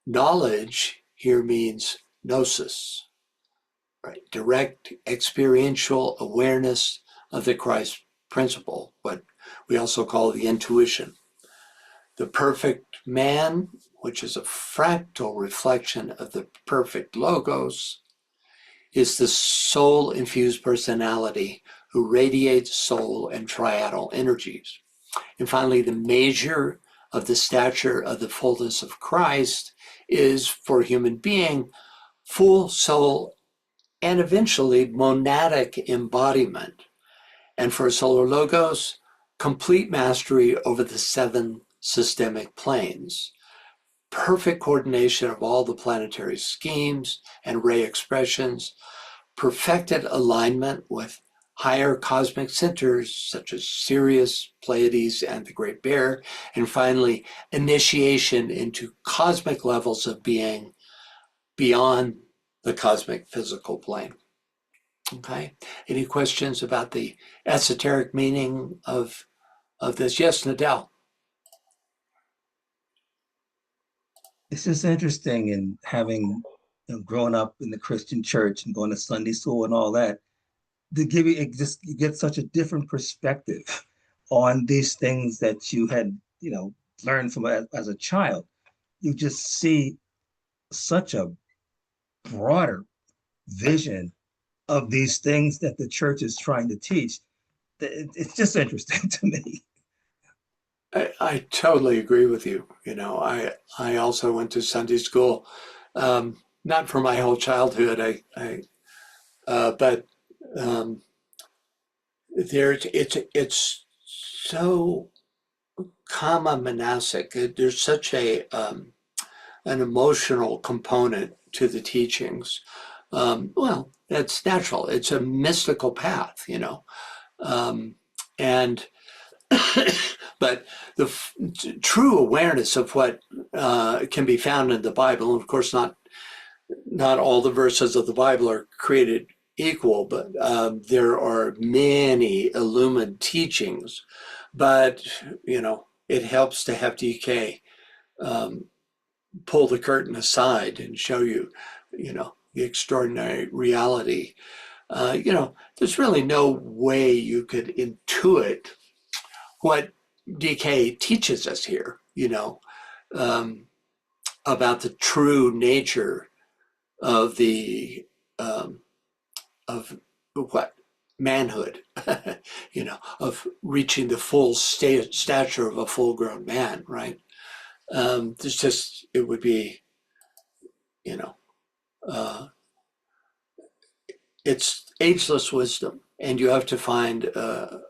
Knowledge here means gnosis, right? Direct experiential awareness of the Christ principle, what we also call the intuition. The perfect man, which is a fractal reflection of the perfect logos, is the soul-infused personality who radiates soul and triadal energies. And finally, the measure of the stature of the fullness of Christ is, for a human being, full soul and eventually monadic embodiment. And for solar logos, complete mastery over the 7 systemic planes, perfect coordination of all the planetary schemes and ray expressions, perfected alignment with higher cosmic centers such as Sirius, Pleiades, and the Great Bear, and finally, initiation into cosmic levels of being beyond the cosmic physical plane. Okay, any questions about the esoteric meaning of this? Yes, Nadell. It's just interesting in having grown up in the Christian church and going to Sunday school and all that, to give you, you get such a different perspective on these things that you had, learned from as a child. You just see such a broader vision of these things that the church is trying to teach. It's just interesting to me. I totally agree with you. I also went to Sunday school, not for my whole childhood. But it's so comma monastic. There's such an emotional component to the teachings. Well, that's natural. It's a mystical path, and but the true awareness of what can be found in the Bible, and of course, not all the verses of the Bible are created equal, but there are many illumined teachings. But it helps to have DK pull the curtain aside and show you, the extraordinary reality. There's really no way you could intuit what DK teaches us here, about the true nature of the of what manhood, of reaching the full stature of a full-grown man, right? It would be, it's ageless wisdom, and you have to find a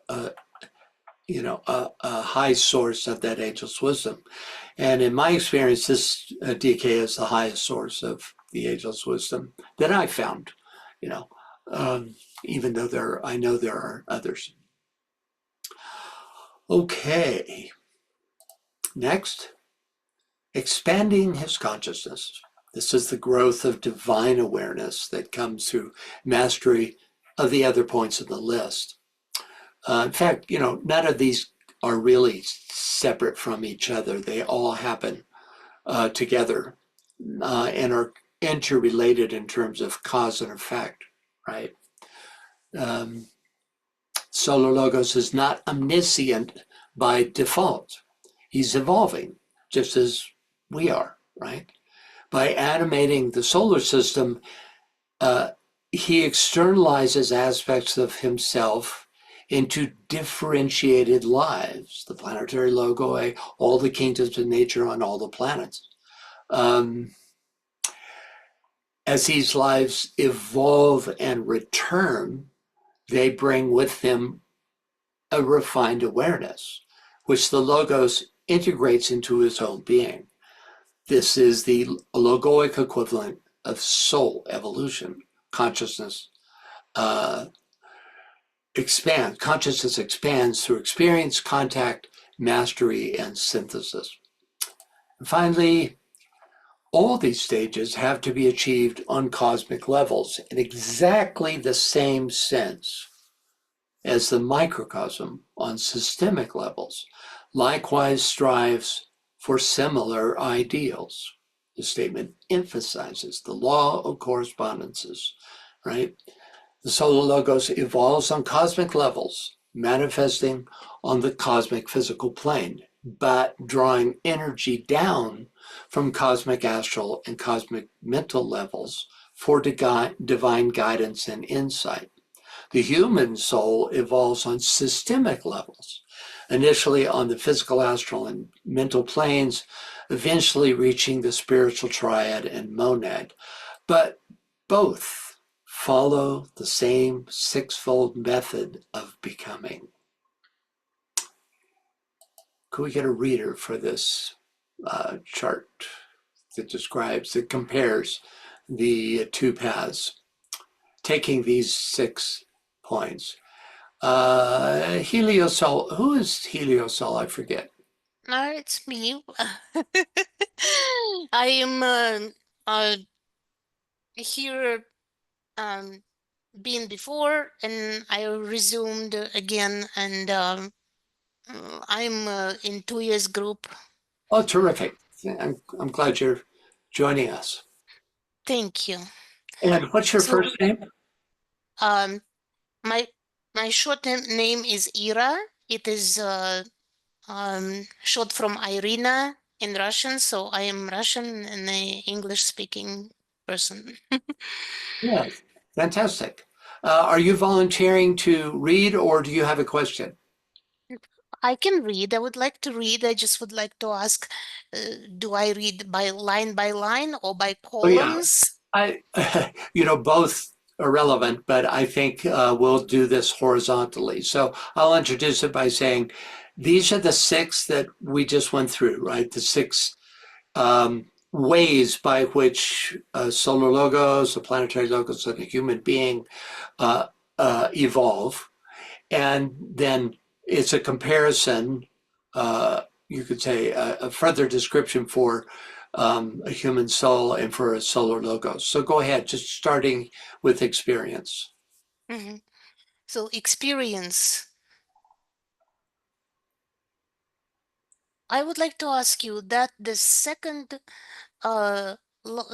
high source of that ageless wisdom. And in my experience, this DK is the highest source of the ageless wisdom that I found, even though I know there are others. Okay, next, expanding his consciousness. This is the growth of divine awareness that comes through mastery of the other points of the list. In fact, none of these are really separate from each other. They all happen together and are interrelated in terms of cause and effect, right? Solar Logos is not omniscient by default. He's evolving, just as we are, right? By animating the solar system, he externalizes aspects of himself into differentiated lives, the planetary logoi, all the kingdoms of nature on all the planets. As these lives evolve and return, they bring with them a refined awareness, which the Logos integrates into his own being. This is the logoic equivalent of soul evolution. Consciousness consciousness expands through experience, contact, mastery, and synthesis. And finally, all these stages have to be achieved on cosmic levels in exactly the same sense as the microcosm on systemic levels. Likewise strives for similar ideals. The statement emphasizes the law of correspondences, right? The solar logos evolves on cosmic levels, manifesting on the cosmic physical plane, but drawing energy down from cosmic astral and cosmic mental levels for divine guidance and insight. The human soul evolves on systemic levels, initially on the physical, astral, and mental planes, eventually reaching the spiritual triad and monad. But both follow the same sixfold method of becoming. Could we get a reader for this chart that compares the two paths, taking these 6 points? Heliosol, who is Heliosol? I forget. It's me. I am here been before, and I resumed again, and I'm in 2 years group. Oh, terrific. I'm glad you're joining us. Thank you. And what's your first name? My short name is Ira, It is short from Irina in Russian, so I am Russian and an English-speaking person. Yes, fantastic. Are you volunteering to read, or do you have a question? I can read. I would like to read. I just would like to ask, do I read by line or by Oh yeah, columns? I, both are relevant, but I think we'll do this horizontally. So I'll introduce it by saying, these are the six that we just went through, right? The six ways by which solar logos, a planetary logos, and a human being evolve. And then it's a comparison, you could say a further description for a human soul and for a solar logos. So go ahead, just starting with experience. Mm-hmm. So experience. I would like to ask you that the second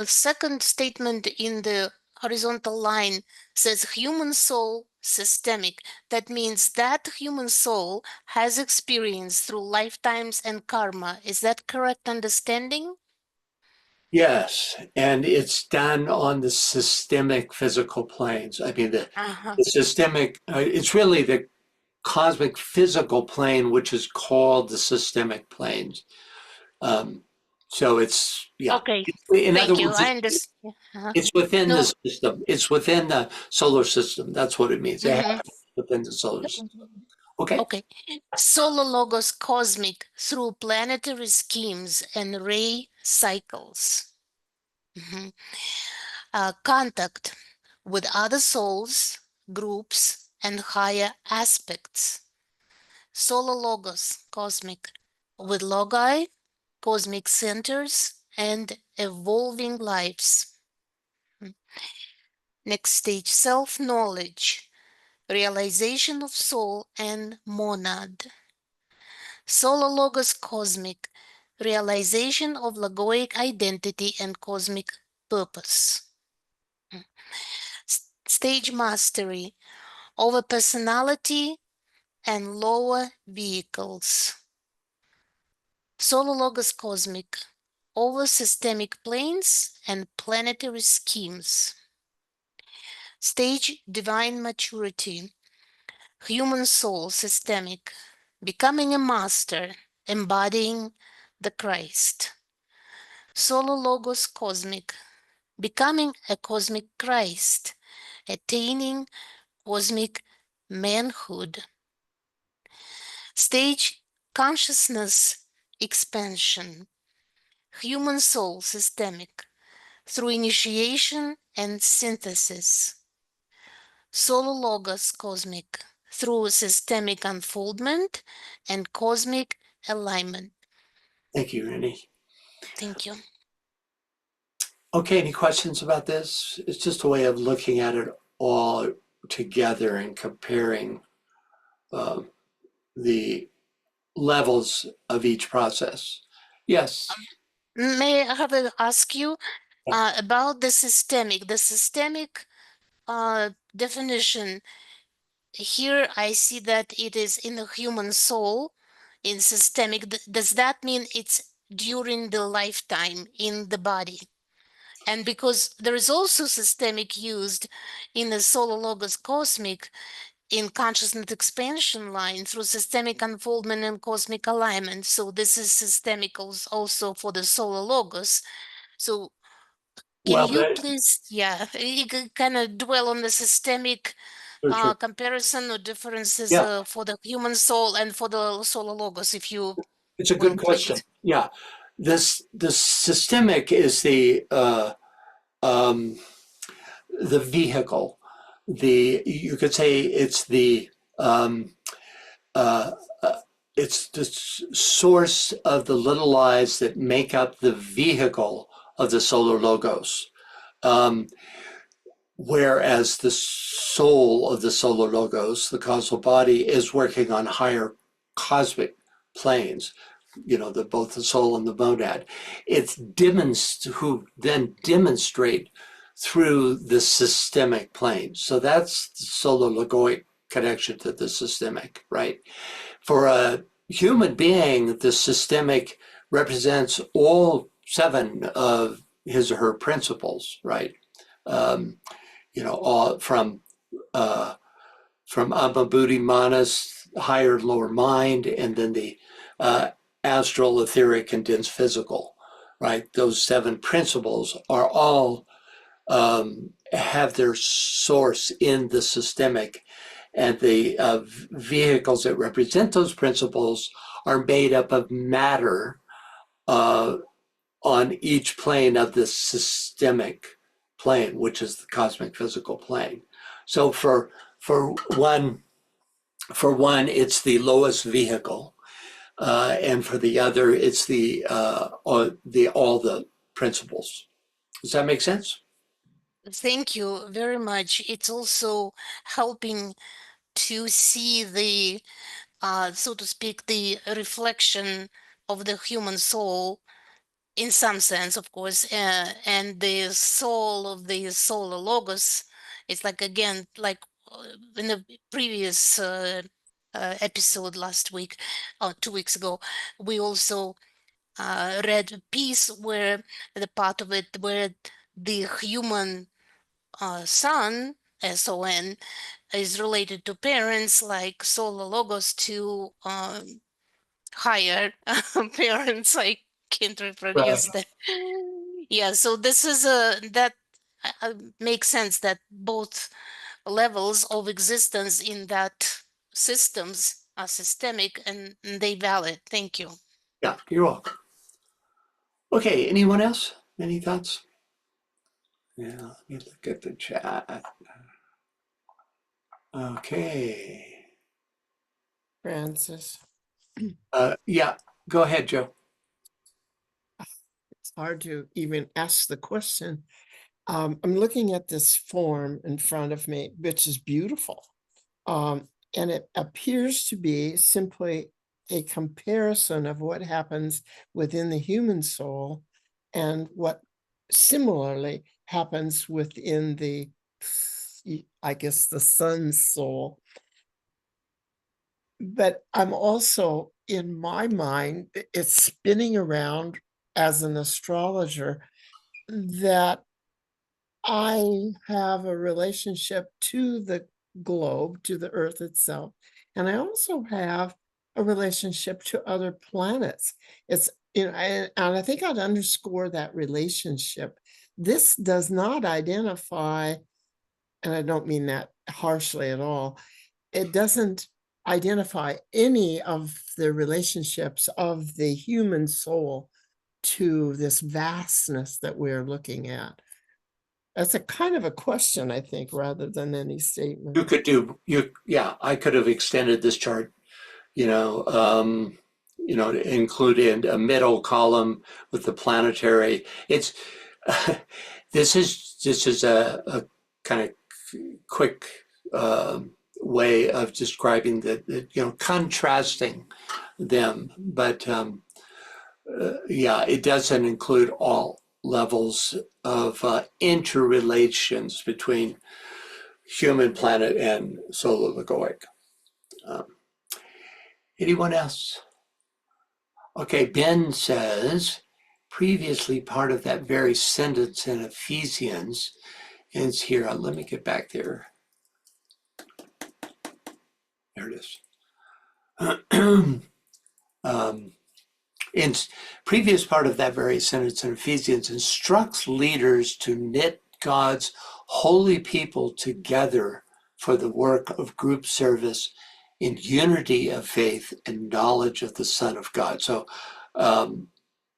second statement in the horizontal line says human soul systemic. That means that human soul has experience through lifetimes and karma. Is that correct understanding? Yes, and it's done on the systemic physical planes. I mean, Uh-huh. the systemic, it's really the cosmic physical plane, which is called the systemic planes. So it's, yeah. Okay, In other thank you. words, I understand. it's within the No. system. It's within the solar system. That's what it means. It Mhm. happens within the solar system. Okay. Okay. Solar logos cosmic through planetary schemes and ray cycles. Mhm. Contact with other souls, groups, and higher aspects. Solar logos cosmic with logi, cosmic centers, and evolving lives. Next stage, self-knowledge, realization of soul and monad. Solar logos cosmic, realization of logoic identity and cosmic purpose. Stage mastery over personality and lower vehicles. Solar logos cosmic over systemic planes and planetary schemes. Stage divine maturity, human soul systemic, becoming a master, embodying the Christ. Solar logos cosmic, becoming a cosmic Christ, attaining cosmic manhood. Stage consciousness expansion, human soul systemic, through initiation and synthesis. Solar logos cosmic, through systemic unfoldment and cosmic alignment. Thank you, Rennie. Thank you. Okay, any questions about this? It's just a way of looking at it all together and comparing the levels of each process. Yes. May I have a, ask you Yeah. about the systemic? The systemic definition here, I see that it is in the human soul, in systemic. Does that mean it's during the lifetime in the body? And because there is also systemic used in the solar logos cosmic in consciousness expansion line through systemic unfoldment and cosmic alignment. So this is systemic also for the solar logos. So can Well, you please, yeah, you kind of dwell on the systemic sure. comparison or differences Yeah, for the human soul and for the solar logos, if you it's a good will, question. please. Yeah, the systemic is the vehicle. You could say it's um, uh, it's the source of the little lies that make up the vehicle of the solar logos. Um, whereas the soul of the solar logos, the causal body, is working on higher cosmic planes, both the soul and the monad. It's who then demonstrate through the systemic plane. So that's the solar logoic connection to the systemic, right? For a human being, the systemic represents all 7 of his or her principles, right? All from Abhabhuti Manas, higher and lower mind, and then the astral, etheric, and dense physical, right? Those 7 principles are all have their source in the systemic, and the vehicles that represent those principles are made up of matter on each plane of the systemic plane, which is the cosmic physical plane. So for one, it's the lowest vehicle, and for the other, it's all the principles. Does that make sense? Thank you very much. It's also helping to see the, so to speak, the reflection of the human soul in some sense, of course, and the soul of the solar logos. It's like, again, like in the previous episode last week, or 2 weeks ago, we also read a piece where the part of it where the human son, son, is related to parents, like solar logos to higher parents. I can't Right. reproduce that. Yeah, so this is that makes sense that both levels of existence in that systems are systemic and they valid. Thank you. Yeah, you're welcome. Okay, anyone else? Any thoughts? Yeah, let me look at the chat. Okay. Francis. Yeah, go ahead, Joe. It's hard to even ask the question. I'm looking at this form in front of me, which is beautiful. And it appears to be simply a comparison of what happens within the human soul and what similarly happens within the, I guess, the sun's soul. But I'm also, in my mind, it's spinning around as an astrologer that I have a relationship to the globe, to the earth itself. And I also have a relationship to other planets. It's, and I think I'd underscore that relationship. This does not identify, and I don't mean that harshly at all, it doesn't identify any of the relationships of the human soul to this vastness that we're looking at. That's a kind of a question, I think, rather than any statement. I could have extended this chart, to include in a middle column with the planetary. It's this is a kind of quick way of describing contrasting them, but it doesn't include all levels of interrelations between human, planet, and solar egoic. Anyone else? Okay, Ben says, previously part of that very sentence in Ephesians ends here. Let me get back there. There it is. In previous part of that very sentence in Ephesians instructs leaders to knit God's holy people together for the work of group service in unity of faith and knowledge of the Son of God. So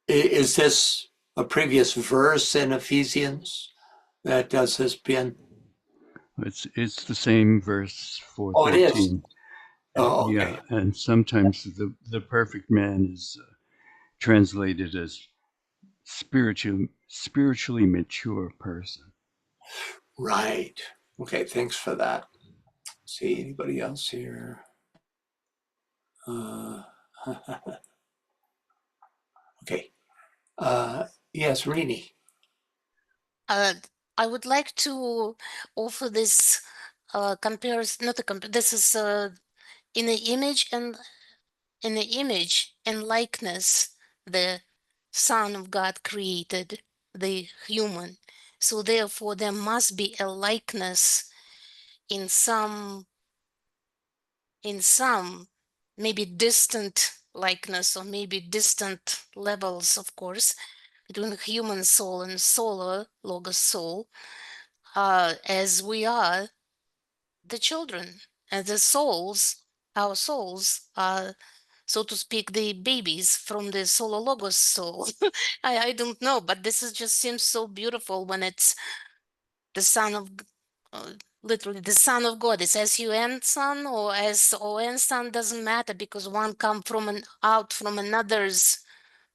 is this a previous verse in Ephesians that does this, Ben? It's the same verse for Oh, it is. 13. Oh, okay. Yeah, and sometimes the perfect man is translated as spiritually mature person. Right. Okay, thanks for that. See anybody else here? Okay. Yes, Rini. I would like to offer this comparison, not a this is in the image and in the image and likeness the Son of God created the human. So therefore there must be a likeness in some maybe distant likeness, or maybe distant levels, of course, between the human soul and solar logos soul, as we are the children, and the souls, our souls are, so to speak, the babies from the solar logos soul. I don't know, but this is just seems so beautiful when it's the son of literally the son of God. It's S-U-N son or S-O-N son, doesn't matter, because one come from out from another's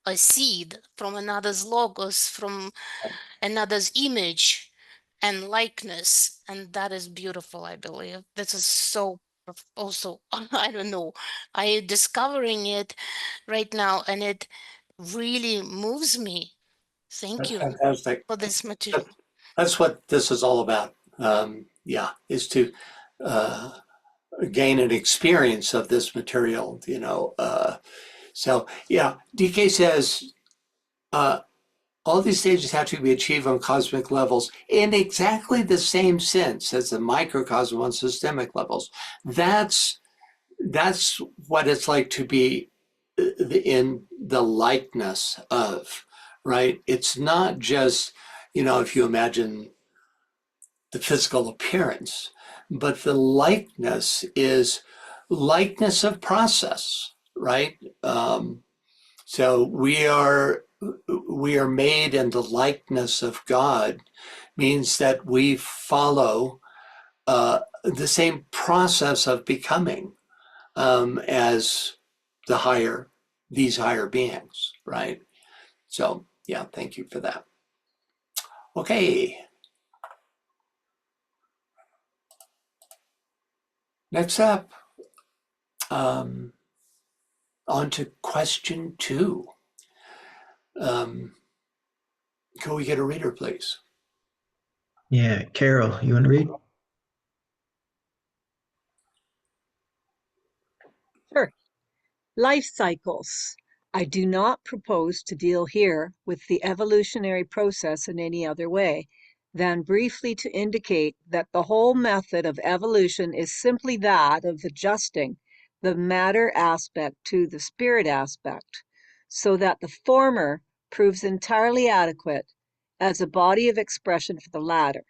a seed, from another's logos, from another's image and likeness, and that is beautiful. I believe this is so also I don't know, I discovering it right now, and it really moves me. Thank That's you fantastic. for this material. That's what this is all about. Is to gain an experience of this material, So yeah, DK says all these stages have to be achieved on cosmic levels in exactly the same sense as the microcosm on systemic levels. That's what it's like to be in the likeness of, right? It's not just, if you imagine the physical appearance, but the likeness is likeness of process, right? So we are made in the likeness of God, means that we follow the same process of becoming as these higher beings, right? So yeah, thank you for that. Okay. Next up, on to question 2. Can we get a reader, please? Yeah, Carol, you want to read? Sure. Life cycles. I do not propose to deal here with the evolutionary process in any other way than briefly to indicate that the whole method of evolution is simply that of adjusting the matter aspect to the spirit aspect, so that the former proves entirely adequate as a body of expression for the latter.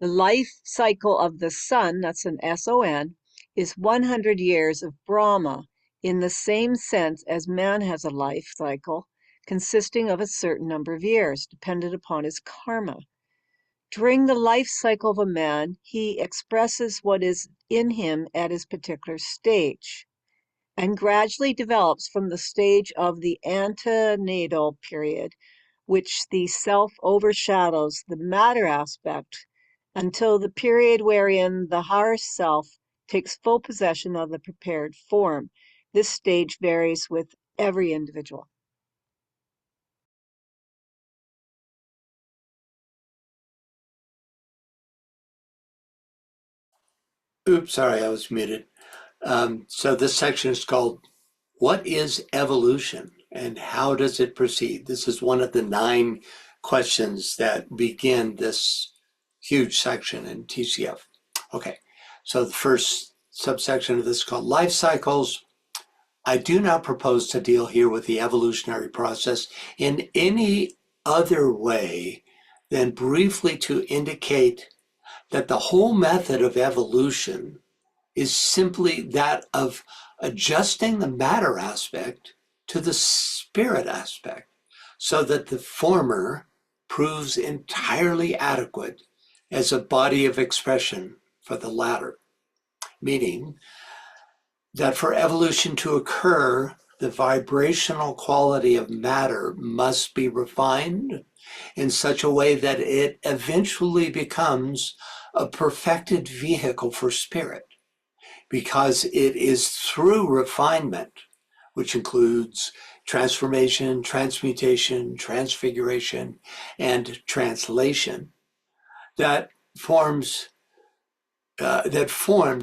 The life cycle of the sun, that's an SON, is 100 years of Brahma, in the same sense as man has a life cycle consisting of a certain number of years, dependent upon his karma. During the life cycle of a man, he expresses what is in him at his particular stage, and gradually develops from the stage of the antenatal period, which the self overshadows the matter aspect, until the period wherein the higher self takes full possession of the prepared form. This stage varies with every individual. Oops, sorry, I was muted. So this section is called What is Evolution and How Does It Proceed? This is one of the 9 questions that begin this huge section in TCF. Okay, so the first subsection of this is called Life Cycles. I do not propose to deal here with the evolutionary process in any other way than briefly to indicate that the whole method of evolution is simply that of adjusting the matter aspect to the spirit aspect, so that the former proves entirely adequate as a body of expression for the latter. Meaning that for evolution to occur, the vibrational quality of matter must be refined in such a way that it eventually becomes a perfected vehicle for spirit, because it is through refinement, which includes transformation, transmutation, transfiguration, and translation, that form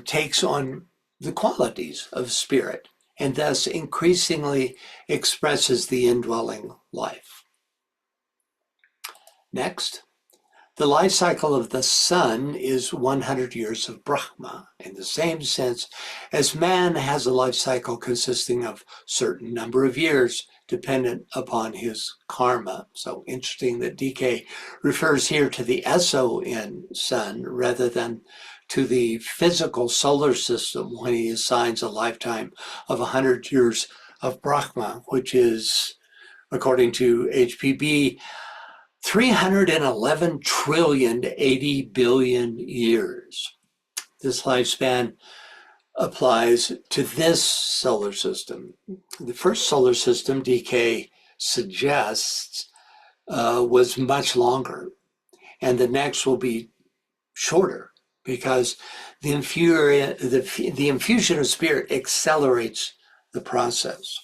takes on the qualities of spirit and thus increasingly expresses the indwelling life. Next, the life cycle of the sun is 100 years of Brahma, in the same sense as man has a life cycle consisting of certain number of years dependent upon his karma. So interesting that DK refers here to the SON sun rather than to the physical solar system when he assigns a lifetime of 100 years of Brahma, which is, according to HPB, 311 trillion to 80 billion years. This lifespan applies to this solar system. The first solar system, DK suggests, was much longer, and the next will be shorter because the infusion of spirit accelerates the process.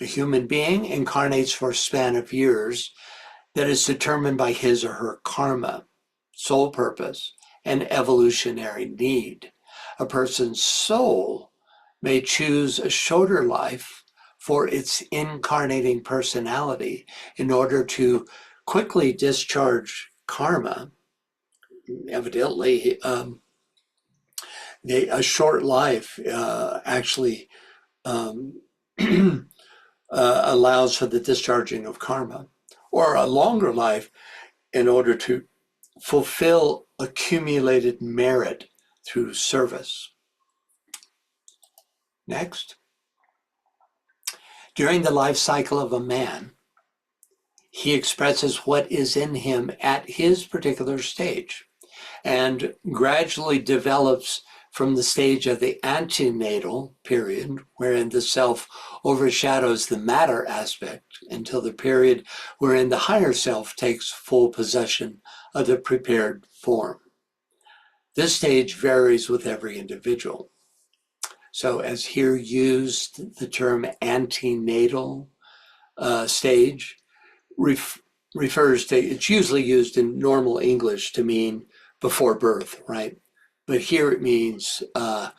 A human being incarnates for a span of years that is determined by his or her karma, soul purpose, and evolutionary need. A person's soul may choose a shorter life for its incarnating personality in order to quickly discharge karma. Evidently, a short life actually allows for the discharging of karma, or a longer life in order to fulfill accumulated merit through service. Next, during the life cycle of a man, he expresses what is in him at his particular stage and gradually develops from the stage of the antenatal period, wherein the self overshadows the matter aspect, until the period wherein the higher self takes full possession of the prepared form. This stage varies with every individual. So as here used, the term antenatal stage refers to, it's usually used in normal English to mean before birth, right? But here it means the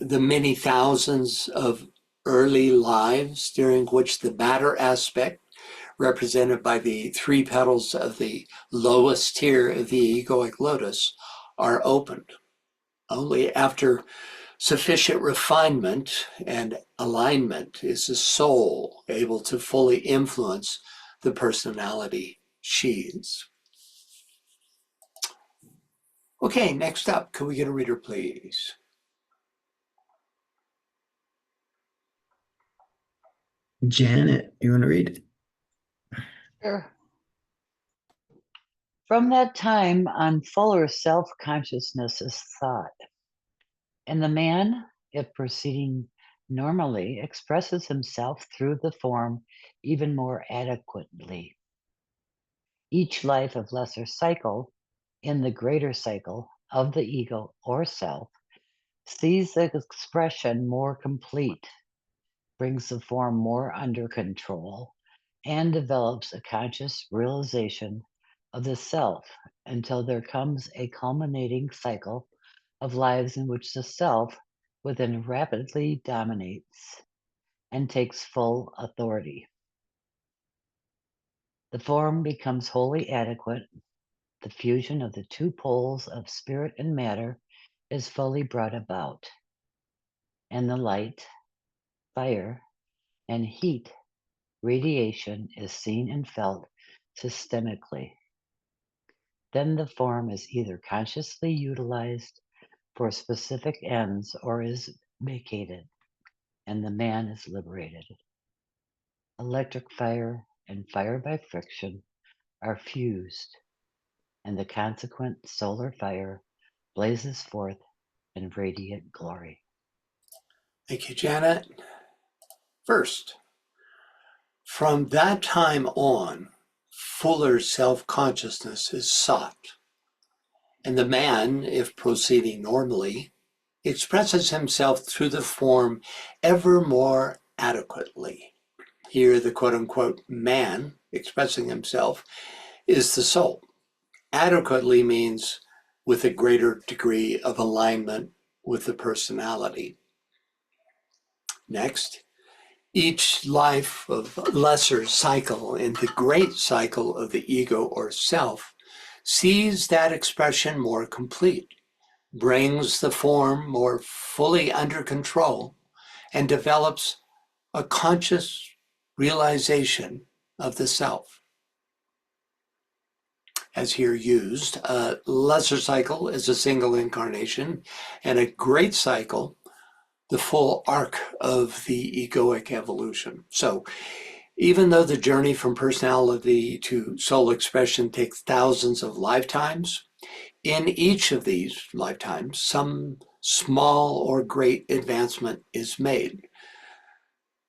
many thousands of early lives during which the matter aspect, represented by the 3 petals of the lowest tier of the egoic lotus, are opened. Only after sufficient refinement and alignment is the soul able to fully influence the personality sheaths. Okay, next up, can we get a reader, please? Janet, you want to read? Sure. From that time on, fuller self-consciousness is thought, and the man, if proceeding normally, expresses himself through the form even more adequately. Each life of lesser cycle in the greater cycle of the ego or self sees the expression more complete, brings the form more under control, and develops a conscious realization of the self until there comes a culminating cycle of lives in which the self within rapidly dominates and takes full authority. The form becomes wholly adequate. The fusion of the 2 poles of spirit and matter is fully brought about, and the light, fire, and heat radiation is seen and felt systemically. Then the form is either consciously utilized for specific ends or is vacated, and the man is liberated. Electric fire and fire by friction are fused, and the consequent solar fire blazes forth in radiant glory. Thank you, Janet. First, from that time on, fuller self-consciousness is sought, and the man, if proceeding normally, expresses himself through the form ever more adequately. Here, the quote-unquote man expressing himself is the soul. Adequately means with a greater degree of alignment with the personality. Next, each life of lesser cycle in the great cycle of the ego or self sees that expression more complete, brings the form more fully under control, and develops a conscious realization of the self. As here used, a lesser cycle is a single incarnation, and a great cycle, the full arc of the egoic evolution. So even though the journey from personality to soul expression takes thousands of lifetimes, in each of these lifetimes, some small or great advancement is made,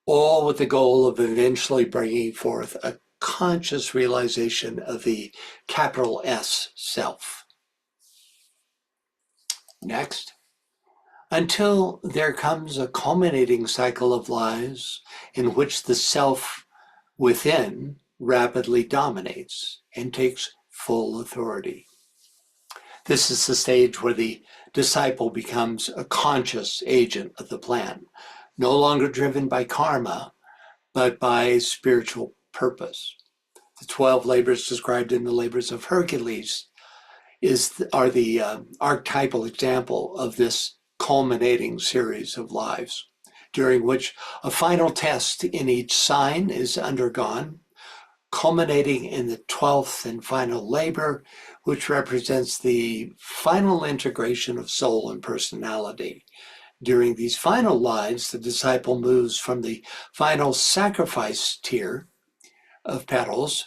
all with the goal of eventually bringing forth a conscious realization of the capital S self. Next, until there comes a culminating cycle of lives in which the self within rapidly dominates and takes full authority. This is the stage where the disciple becomes a conscious agent of the plan, no longer driven by karma, but by spiritual purpose. The 12 labors described in the labors of Hercules are the archetypal example of this culminating series of lives, during which a final test in each sign is undergone, culminating in the 12th and final labor, which represents the final integration of soul and personality. During these final lives, the disciple moves from the final sacrifice tier of petals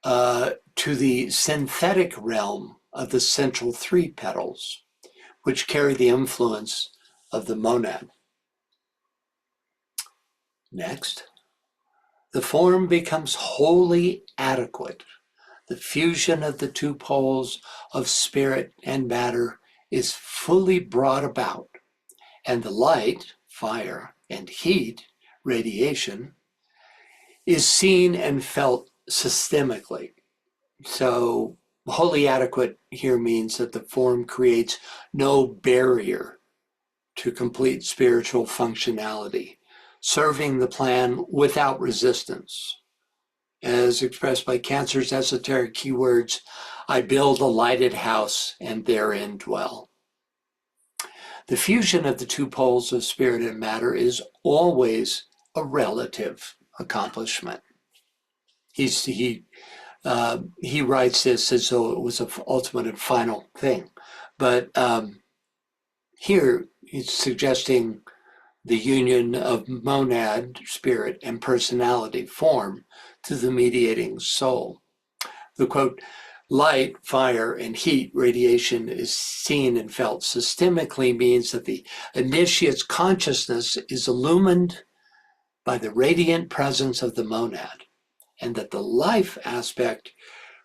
to the synthetic realm of the central 3 petals, which carry the influence of the monad. Next, the form becomes wholly adequate. The fusion of the 2 poles of spirit and matter is fully brought about, and the light, fire, and heat, radiation, is seen and felt systemically. So wholly adequate here means that the form creates no barrier to complete spiritual functionality, serving the plan without resistance. As expressed by Cancer's esoteric keywords, I build a lighted house and therein dwell. The fusion of the 2 poles of spirit and matter is always a relative accomplishment. He writes this as though it was an ultimate and final thing. But here he's suggesting the union of monad, spirit, and personality form to the mediating soul. The quote, light, fire, and heat radiation is seen and felt systemically means that the initiate's consciousness is illumined by the radiant presence of the monad, and that the life aspect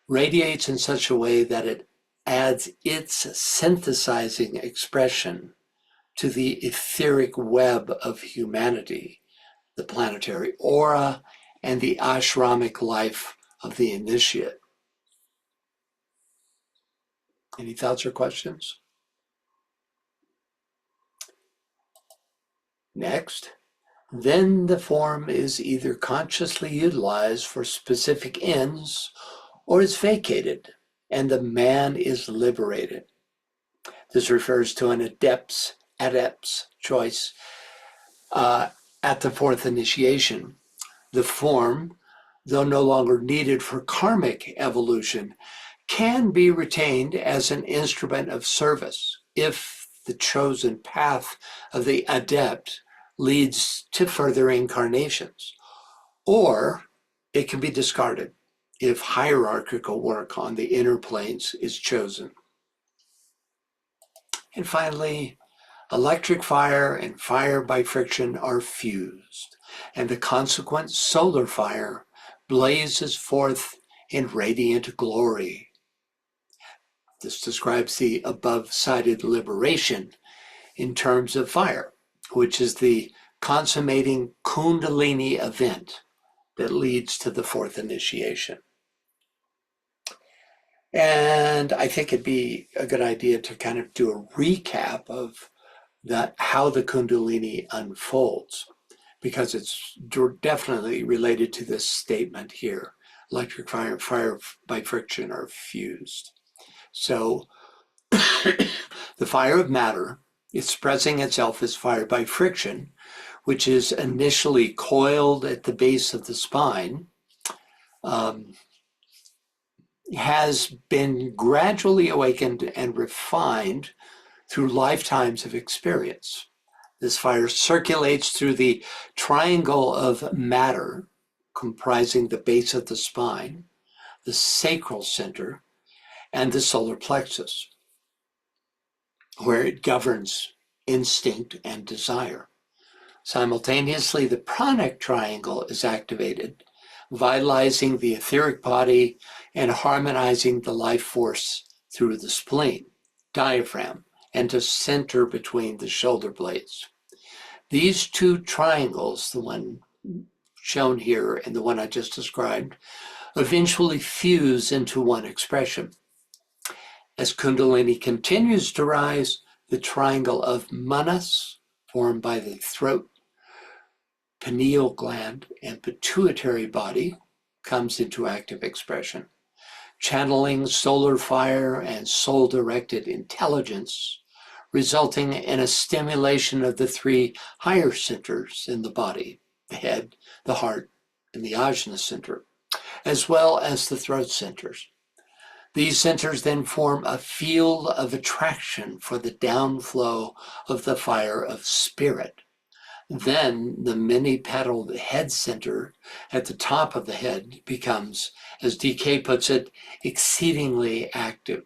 radiates in such a way that it adds its synthesizing expression to the etheric web of humanity, the planetary aura, and the ashramic life of the initiate. Any thoughts or questions? Next, then the form is either consciously utilized for specific ends or is vacated, and the man is liberated. This refers to an adept's choice at the 4th initiation. The form, though no longer needed for karmic evolution, can be retained as an instrument of service if the chosen path of the adept leads to further incarnations, or it can be discarded if hierarchical work on the inner planes is chosen. And finally, electric fire and fire by friction are fused, and the consequent solar fire blazes forth in radiant glory. This describes the above-cited liberation in terms of fire, which is the consummating Kundalini event that leads to the 4th initiation. And I think it'd be a good idea to kind of do a recap of how the Kundalini unfolds. because it's definitely related to this statement here. Electric fire and fire by friction are fused. So the fire of matter expressing itself as fire by friction, which is initially coiled at the base of the spine, has been gradually awakened and refined through lifetimes of experience. This fire circulates through the triangle of matter comprising the base of the spine, the sacral center, and the solar plexus, where it governs instinct and desire. Simultaneously, the pranic triangle is activated, vitalizing the etheric body and harmonizing the life force through the spleen, diaphragm, and the center between the shoulder blades. These two triangles, the one shown here and the one I just described, eventually fuse into one expression. As Kundalini continues to rise, the triangle of Manas, formed by the throat, pineal gland, and pituitary body, comes into active expression, channeling solar fire and soul-directed intelligence, resulting in a stimulation of the three higher centers in the body, the head, the heart, and the ajna center, as well as the throat centers. These centers then form a field of attraction for the downflow of the fire of spirit. Then the many-petaled head center at the top of the head becomes, as DK puts it, exceedingly active.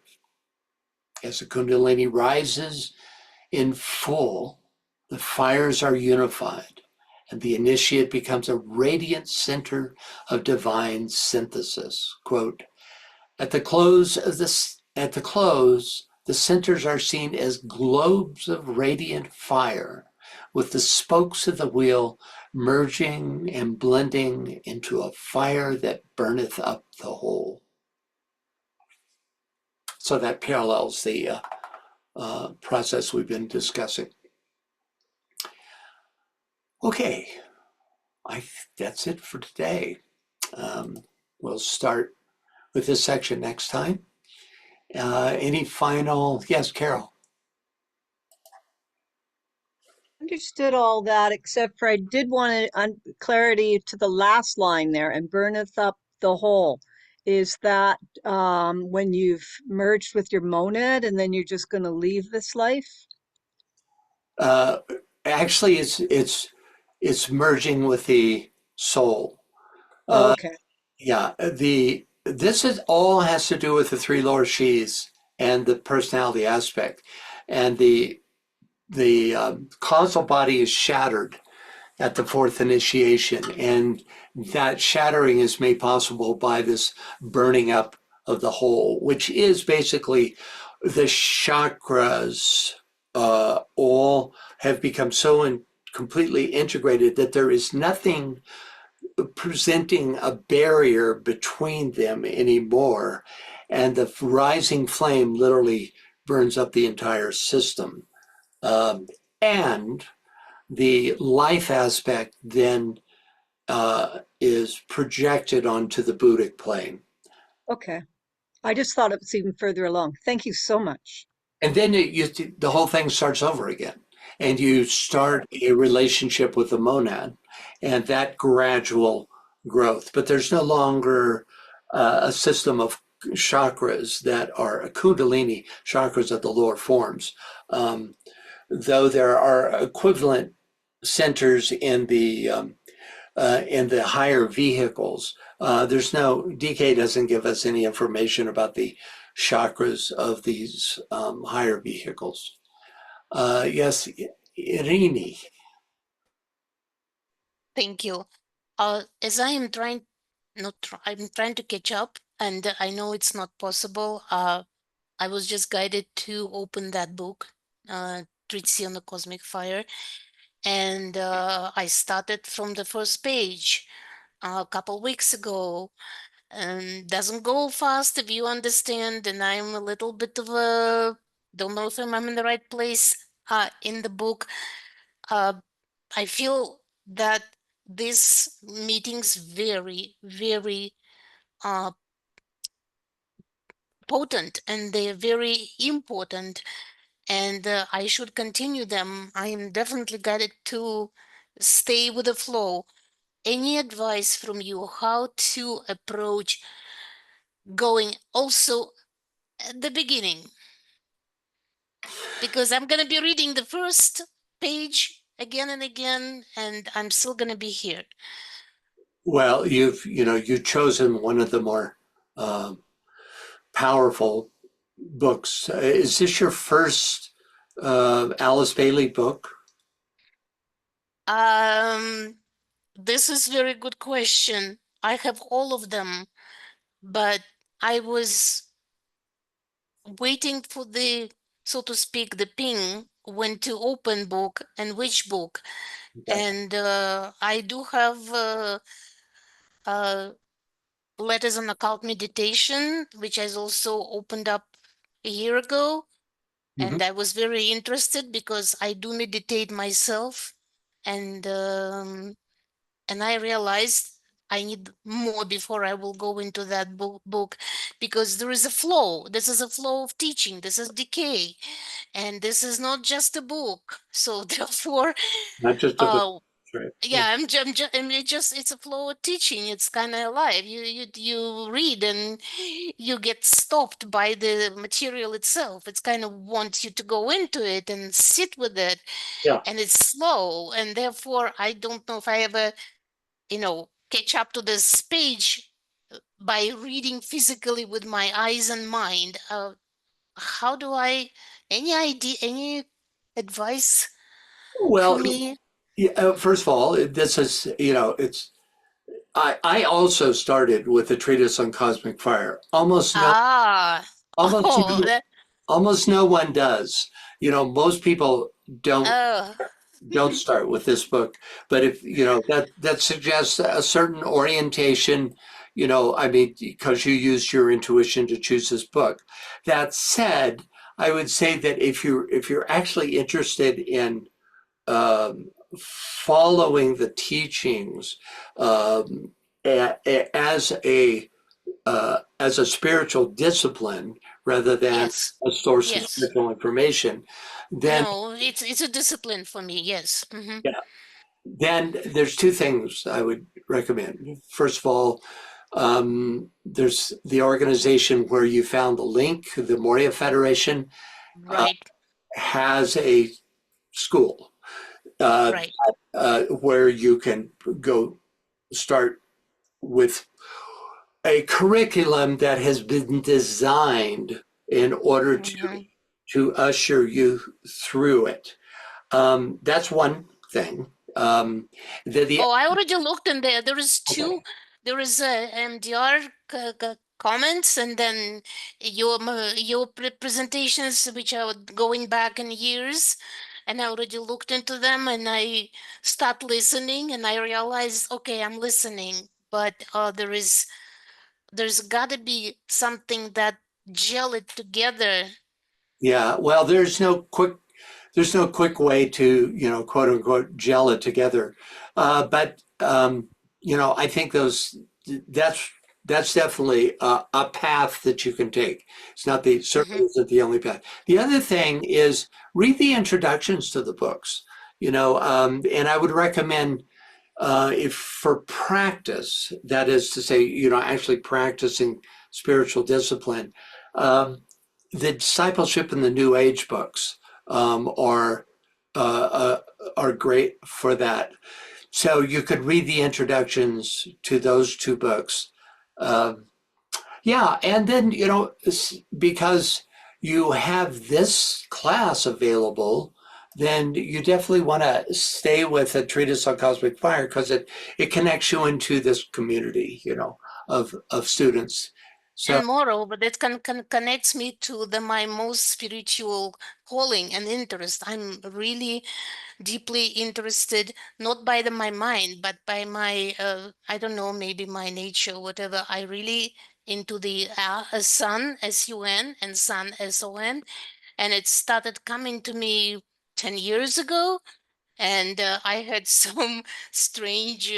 As the Kundalini rises in full, the fires are unified, and the initiate becomes a radiant center of divine synthesis. Quote, At the close, the centers are seen as globes of radiant fire, with the spokes of the wheel merging and blending into a fire that burneth up the whole. So that parallels the process we've been discussing. Okay, that's it for today. We'll start with this section next time. Any final, yes, Carol? Understood all that, except for I did want clarity to the last line there, and burneth up the whole. Is that when you've merged with your monad and then you're just going to leave this life? Actually, it's merging with the soul. Oh, okay. Yeah, this is all has to do with the three lower sheaths and the personality aspect, and the causal body is shattered at the fourth initiation, and that shattering is made possible by this burning up of the whole, which is basically the chakras all have become so completely integrated that there is nothing presenting a barrier between them anymore, and the rising flame literally burns up the entire system. And the life aspect then is projected onto the Buddhic plane. Okay. I just thought it was even further along. Thank you so much. And then the whole thing starts over again. And you start a relationship with the monad and that gradual growth. But there's no longer a system of chakras that are Kundalini chakras of the lower forms. Though there are equivalent centers in the higher vehicles, there's no, DK doesn't give us any information about the chakras of these higher vehicles. Yes, Irini. Thank you. As I am trying, I'm trying to catch up, and I know it's not possible. I was just guided to open that book, Treatise on the Cosmic Fire, and I started from the first page a couple weeks ago. Doesn't go fast, if you understand, and I'm a little bit of a don't know if I'm in the right place in the book. I feel that this meeting's very, very potent, and they're very important, and I should continue them. I am definitely guided to stay with the flow. Any advice from you how to approach going also at the beginning? Because I'm going to be reading the first page again and again, and I'm still going to be here. Well, you've chosen one of the more powerful books. Is this your first Alice Bailey book? This is very good question. I have all of them, but I was waiting for the, so to speak, the ping when to open book and which book. Gotcha. And I do have Letters on Occult Meditation, which I also opened up a year ago. And I was very interested because I do meditate myself. And I realized I need more before I will go into that book because there is a flow. This is a flow of teaching. This is decay. And this is not just a book. So therefore, Not just a book, right? yeah, it's a flow of teaching. It's kind of alive. You read and you get stopped by the material itself. It's kind of wants you to go into it and sit with it. Yeah. And it's slow. And therefore, I don't know if I ever catch up to this page by reading physically with my eyes and mind. How do I, any idea, any advice for Well, me? yeah, first of all, this is, I also started with a treatise on cosmic fire. Ah, Almost, oh, almost no one does. Most people don't oh, don't start with this book, but if that suggests a certain orientation, I mean, because you used your intuition to choose this book. That said, I would say that if you're actually interested in following the teachings as a spiritual discipline rather than yes, a source of yes. spiritual information, then No, it's a discipline for me. Yes. yeah, then there's two things I would recommend. First of all, there's the organization where you found the link, the Moria Federation, Right, has a school uh, right. where you can go start with a curriculum that has been designed in order to usher you through it. That's one thing. The Oh, I already looked in there. There is okay. two. There is MDR comments, and then your presentations, which are going back in years, and I already looked into them, and I start listening, and I realized, okay, I'm listening, but there's got to be something that gel it together. Yeah, well, there's no quick way to, quote unquote, gel it together. But I think that's definitely a path that you can take. It's not certainly isn't the only path. The other thing is read the introductions to the books. And I would recommend if for practice, that is to say, actually practicing spiritual discipline. The discipleship and the New Age books are great for that. So you could read the introductions to those two books. Yeah, and then because you have this class available, then you definitely want to stay with a treatise on cosmic fire because it connects you into this community, of students. So And moreover, that connects me to my most spiritual calling and interest. I'm really deeply interested, not by my mind, but by my, I don't know, maybe my nature, whatever. I really into the sun, S-U-N, and sun, S-O-N. And it started coming to me 10 years ago. and I had some strange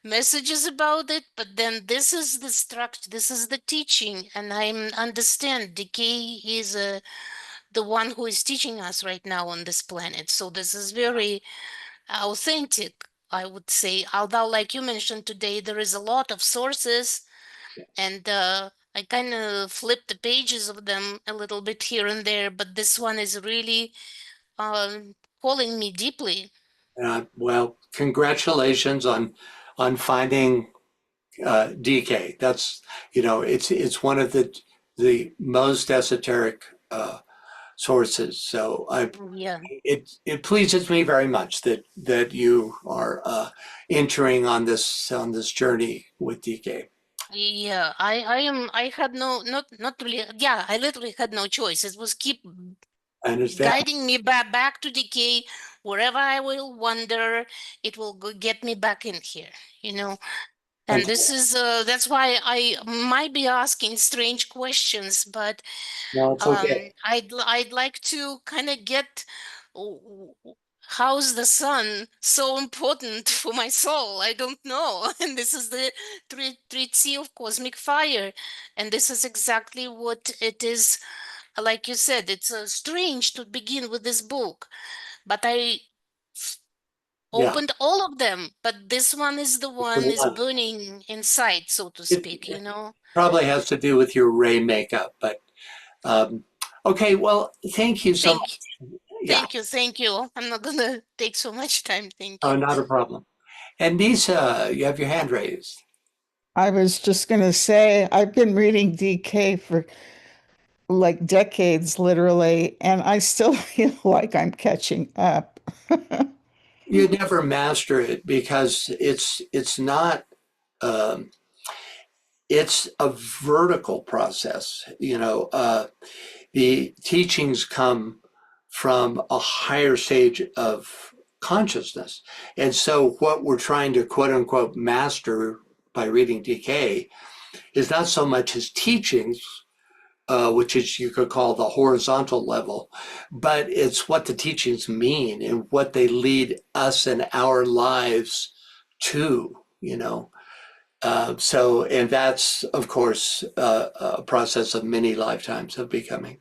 messages about it, but then this is the structure, this is the teaching, and I understand decay is the one who is teaching us right now on this planet. So this is very authentic, I would say. Although, like you mentioned today, there is a lot of sources, and I kind of flipped the pages of them a little bit here and there, but this one is really calling me deeply. Well, congratulations on finding DK. That's, it's one of the most esoteric sources. So Yeah. it pleases me very much that you are entering on this journey with DK. Yeah, I had not really, yeah, I literally had no choice. It was keep I understand. guiding me back to decay. Wherever I will wander, it will get me back in here, you know. And And this is that's why I might be asking strange questions, but no, it's okay. I'd like to kind of get how's the sun so important for my soul? I don't know. And this is the Treatise of cosmic fire, and this is exactly what it is. Like you said, it's strange to begin with this book, but I Yeah, opened all of them, but this one is the it's the one is one. burning inside, so to speak, you It know. probably has to do with your ray makeup, but okay. Well, thank you so Thank much. Yeah. thank you. I'm not gonna take so much time. Thank Oh, you. not a problem. And Nisa, you have your hand raised. I was just going to say, I've been reading DK for like decades, literally, and I still feel like I'm catching up. You never master it because it's not um, it's a vertical process. The teachings come from a higher stage of consciousness, and so what we're trying to quote unquote master by reading DK is not so much his teachings, which is you could call the horizontal level, but it's what the teachings mean and what they lead us in our lives to. And that's, of course, a process of many lifetimes of becoming.